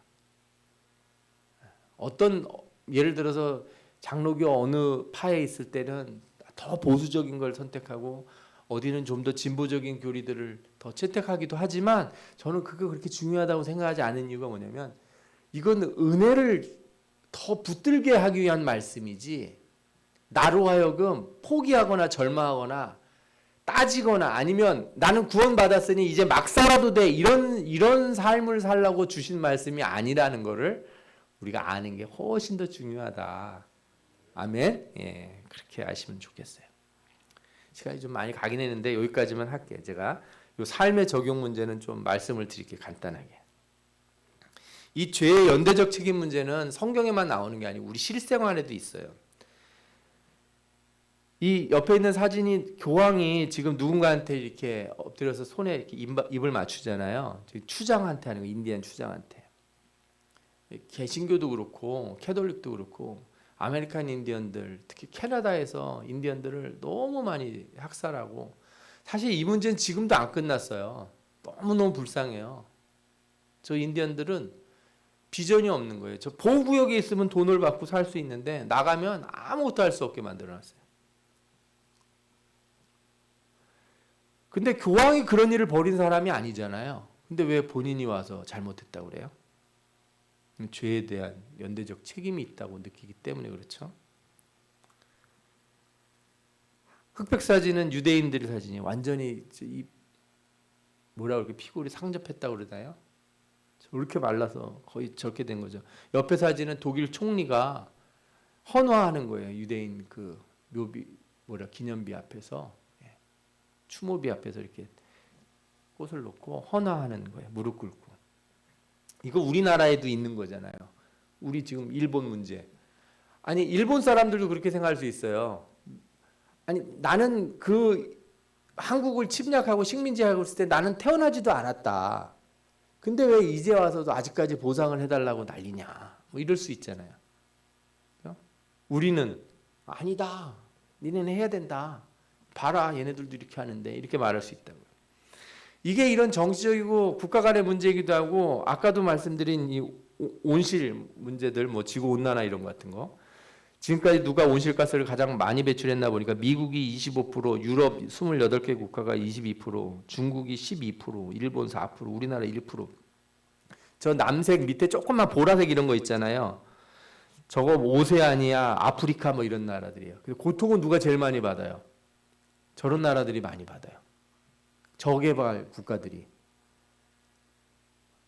Speaker 1: 어떤 예를 들어서 장로교 어느 파에 있을 때는 더 보수적인 걸 선택하고 어디는 좀 더 진보적인 교리들을 더 채택하기도 하지만 저는 그거 그렇게 중요하다고 생각하지 않은 이유가 뭐냐면 이건 은혜를 더 붙들게 하기 위한 말씀이지 나로 하여금 포기하거나 절망하거나 따지거나 아니면 나는 구원받았으니 이제 막 살아도 돼 이런 삶을 살라고 주신 말씀이 아니라는 거를 우리가 아는 게 훨씬 더 중요하다. 아멘. 예, 그렇게 아시면 좋겠어요. 시간이 좀 많이 가긴 했는데 여기까지만 할게요. 제가 이 삶의 적용 문제는 좀 말씀을 드릴게요. 간단하게. 이 죄의 연대적 책임 문제는 성경에만 나오는 게 아니고 우리 실생활에도 있어요. 이 옆에 있는 사진이 교황이 지금 누군가한테 이렇게 엎드려서 손에 이렇게 입을 맞추잖아요. 추장한테 하는 거, 인디안 추장한테. 개신교도 그렇고 캐톨릭도 그렇고 아메리칸 인디언들, 특히 캐나다에서 인디언들을 너무 많이 학살하고, 사실 이 문제는 지금도 안 끝났어요. 너무너무 불쌍해요. 저 인디언들은 비전이 없는 거예요. 저 보호구역에 있으면 돈을 받고 살 수 있는데 나가면 아무것도 할 수 없게 만들어놨어요. 근데 교황이 그런 일을 벌인 사람이 아니잖아요. 근데 왜 본인이 와서 잘못했다고 그래요? 죄에 대한 연대적 책임이 있다고 느끼기 때문에 그렇죠. 흑백 사진은 유대인들의 사진이 완전히 뭐라 그렇게 피골이 상접했다고 그러나요? 저렇게 말라서 거의 저렇게 된 거죠. 옆에 사진은 독일 총리가 헌화하는 거예요. 유대인 그 묘비 기념비 앞에서, 추모비 앞에서 이렇게 꽃을 놓고 헌화하는 거예요. 무릎 꿇고. 이거 우리나라에도 있는 거잖아요. 우리 지금 일본 문제. 아니 일본 사람들도 그렇게 생각할 수 있어요. 아니 나는 그 한국을 침략하고 식민지하고 있을 때 나는 태어나지도 않았다. 근데 왜 이제 와서도 아직까지 보상을 해달라고 난리냐. 뭐 이럴 수 있잖아요. 우리는 아니다. 니네는 해야 된다. 봐라 얘네들도 이렇게 하는데 이렇게 말할 수 있다고요. 이게 이런 정치적이고 국가 간의 문제이기도 하고 아까도 말씀드린 이 온실 문제들 뭐 지구 온난화 이런 거 같은 거 지금까지 누가 온실가스를 가장 많이 배출했나 보니까 미국이 25%, 유럽 28개 국가가 22%, 중국이 12%, 일본 4%, 우리나라 1%. 저 남색 밑에 조금만 보라색 이런 거 있잖아요. 저거 오세아니아, 아프리카 뭐 이런 나라들이에요. 고통은 누가 제일 많이 받아요? 저런 나라들이 많이 받아요. 저개발 국가들이.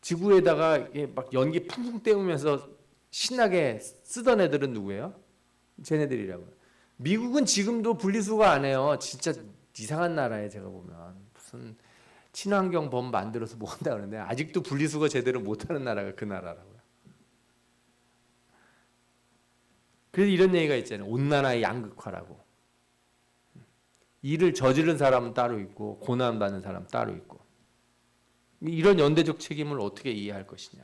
Speaker 1: 지구에다가 막 연기 풍풍 때우면서 신나게 쓰던 애들은 누구예요? 쟤네들이라고요. 미국은 지금도 분리수거 안 해요. 진짜 이상한 나라에 제가 보면 무슨 친환경 범 만들어서 뭐 한다 그러는데 아직도 분리수거 제대로 못하는 나라가 그 나라라고요. 그래서 이런 얘기가 있잖아요. 온난화의 양극화라고. 일을 저지른 사람은 따로 있고 고난받는 사람 따로 있고. 이런 연대적 책임을 어떻게 이해할 것이냐.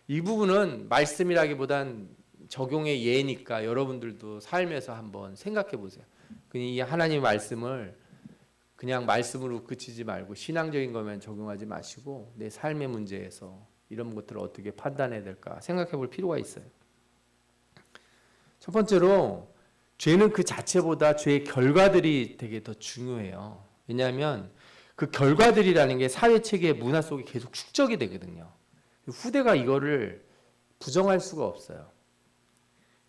Speaker 1: 이 부분은 말씀이라기보단 적용의 예니까 여러분들도 삶에서 한번 생각해 보세요. 그냥 이 하나님의 말씀을 그냥 말씀으로 그치지 말고 신앙적인 거면 적용하지 마시고 내 삶의 문제에서 이런 것들을 어떻게 판단해야 될까 생각해 볼 필요가 있어요. 첫 번째로 죄는 그 자체보다 죄의 결과들이 되게 더 중요해요. 왜냐하면 그 결과들이라는 게 사회 체계 문화 속에 계속 축적이 되거든요. 후대가 이거를 부정할 수가 없어요.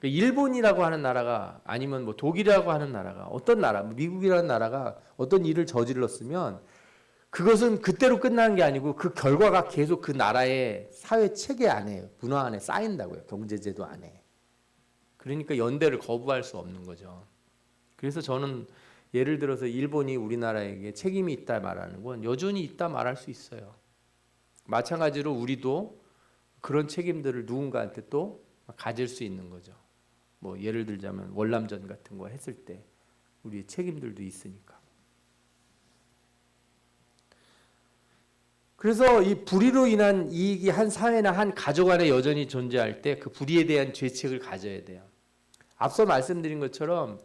Speaker 1: 일본이라고 하는 나라가 아니면 뭐 독일이라고 하는 나라가 어떤 나라, 미국이라는 나라가 어떤 일을 저질렀으면 그것은 그때로 끝나는 게 아니고 그 결과가 계속 그 나라의 사회 체계 안에 문화 안에 쌓인다고요. 경제제도 안에. 그러니까 연대를 거부할 수 없는 거죠. 그래서 저는 예를 들어서 일본이 우리나라에게 책임이 있다 말하는 건 여전히 있다 말할 수 있어요. 마찬가지로 우리도 그런 책임들을 누군가한테 또 가질 수 있는 거죠. 뭐 예를 들자면 월남전 같은 거 했을 때 우리의 책임들도 있으니까. 그래서 이 불의로 인한 이익이 한 사회나 한 가족 안에 여전히 존재할 때 그 불의에 대한 죄책을 가져야 돼요. 앞서 말씀드린 것처럼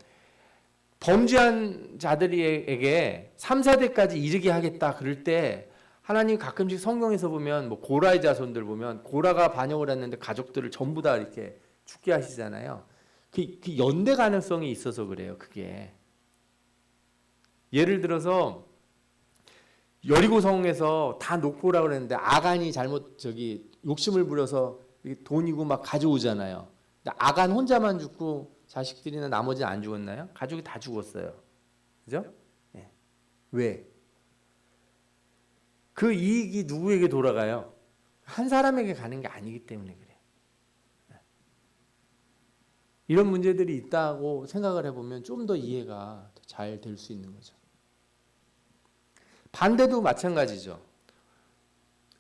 Speaker 1: 범죄한 자들에게 3, 4대까지 이르게 하겠다 그럴 때 하나님 가끔씩 성경에서 보면 뭐 고라의 자손들 보면 고라가 반역을 했는데 가족들을 전부 다 이렇게 죽게 하시잖아요. 그 연대 가능성이 있어서 그래요. 그게 예를 들어서 여리고성에서 다 놓고 오라고 그랬는데 아간이 잘못 욕심을 부려서 돈이고 막 가져오잖아요. 근데 아간 혼자만 죽고 자식들이나 나머지는 안 죽었나요? 가족이 다 죽었어요. 그죠? 네. 왜? 그 이익이 누구에게 돌아가요? 한 사람에게 가는 게 아니기 때문에 그래요. 이런 문제들이 있다고 생각을 해보면 좀 더 이해가 잘 될 수 있는 거죠. 반대도 마찬가지죠.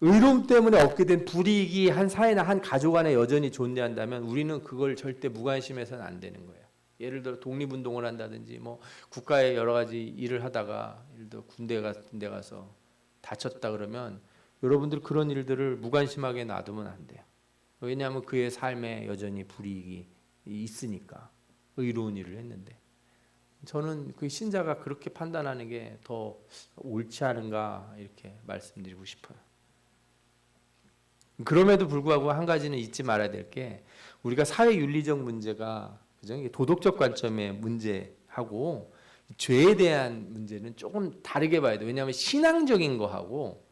Speaker 1: 의로움 때문에 얻게 된 불이익이 한 사회나 한 가족 안에 여전히 존재한다면 우리는 그걸 절대 무관심해서는 안 되는 거예요. 예를 들어 독립운동을 한다든지 뭐 국가의 여러 가지 일을 하다가 예를 들어 군대 같은 데 가서 다쳤다 그러면 여러분들 그런 일들을 무관심하게 놔두면 안 돼요. 왜냐하면 그의 삶에 여전히 불이익이 있으니까 의로운 일을 했는데 저는 그 신자가 그렇게 판단하는 게 더 옳지 않은가 이렇게 말씀드리고 싶어요. 그럼에도 불구하고 한 가지는 잊지 말아야 될 게 우리가 사회 윤리적 문제가 그죠? 이게 도덕적 관점의 문제하고 죄에 대한 문제는 조금 다르게 봐야 돼. 왜냐하면 신앙적인 거하고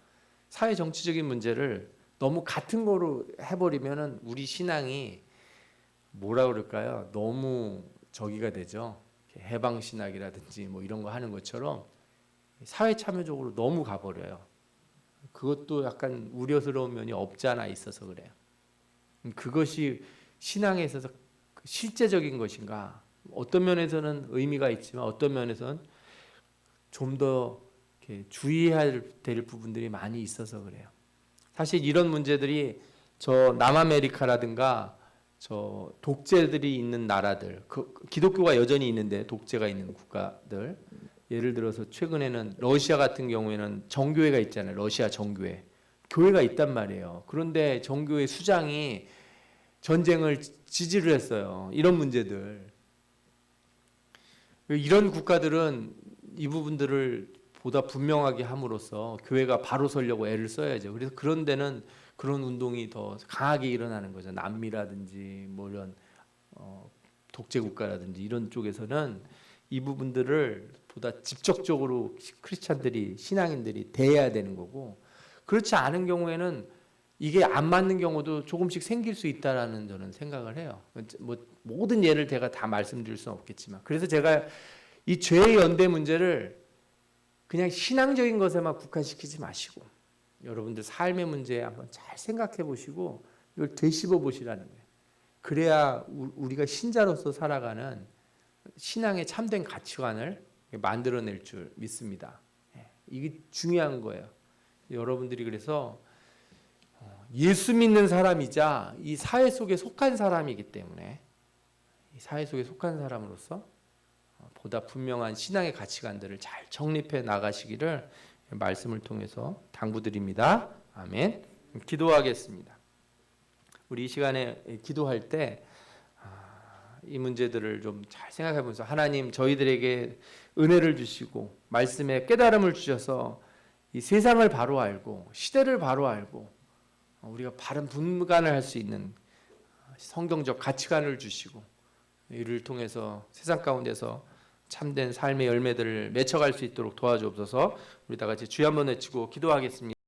Speaker 1: 사회 정치적인 문제를 너무 같은 거로 해버리면은 우리 신앙이 뭐라 그럴까요? 너무 저기가 되죠. 해방 신학이라든지 뭐 이런 거 하는 것처럼 사회 참여적으로 너무 가버려요. 그것도 약간 우려스러운 면이 없지 않아 있어서 그래요. 그것이 신앙에 있어서 실제적인 것인가? 어떤 면에서는 의미가 있지만 어떤 면에서는 좀 더 주의해야 될 부분들이 많이 있어서 그래요. 사실 이런 문제들이 저 남아메리카라든가 저 독재들이 있는 나라들, 기독교가 여전히 있는데 독재가 있는 국가들, 예를 들어서 최근에는 러시아 같은 경우에는 정교회가 있잖아요. 러시아 정교회. 교회가 있단 말이에요. 그런데 정교회 수장이 전쟁을 지지를 했어요. 이런 문제들. 이런 국가들은 이 부분들을 보다 분명하게 함으로써 교회가 바로 서려고 애를 써야죠. 그래서 그런 데는 그런 운동이 더 강하게 일어나는 거죠. 남미라든지 뭐 이런 독재 국가라든지 이런 쪽에서는 이 부분들을 보다 직접적으로 크리스찬들이 신앙인들이 대해야 되는 거고 그렇지 않은 경우에는 이게 안 맞는 경우도 조금씩 생길 수 있다라는 저는 생각을 해요. 뭐 모든 예를 제가 다 말씀드릴 수는 없겠지만 그래서 제가 이 죄의 연대 문제를 그냥 신앙적인 것에만 국한시키지 마시고 여러분들 삶의 문제에 한번 잘 생각해 보시고 이걸 되씹어 보시라는 거예요. 그래야 우리가 신자로서 살아가는 신앙의 참된 가치관을 만들어낼 줄 믿습니다. 이게 중요한 거예요. 여러분들이 그래서 예수 믿는 사람이자 이 사회 속에 속한 사람이기 때문에 이 사회 속에 속한 사람으로서 보다 분명한 신앙의 가치관들을 잘 정립해 나가시기를 말씀을 통해서 당부드립니다. 아멘. 기도하겠습니다. 우리 이 시간에 기도할 때 이 문제들을 좀 잘 생각해 보면서 하나님 저희들에게 은혜를 주시고 말씀에 깨달음을 주셔서 이 세상을 바로 알고 시대를 바로 알고 우리가 바른 분간을 할 수 있는 성경적 가치관을 주시고 이를 통해서 세상 가운데서 참된 삶의 열매들을 맺혀갈 수 있도록 도와주옵소서. 우리 다 같이 주여 한번 외치고 기도하겠습니다.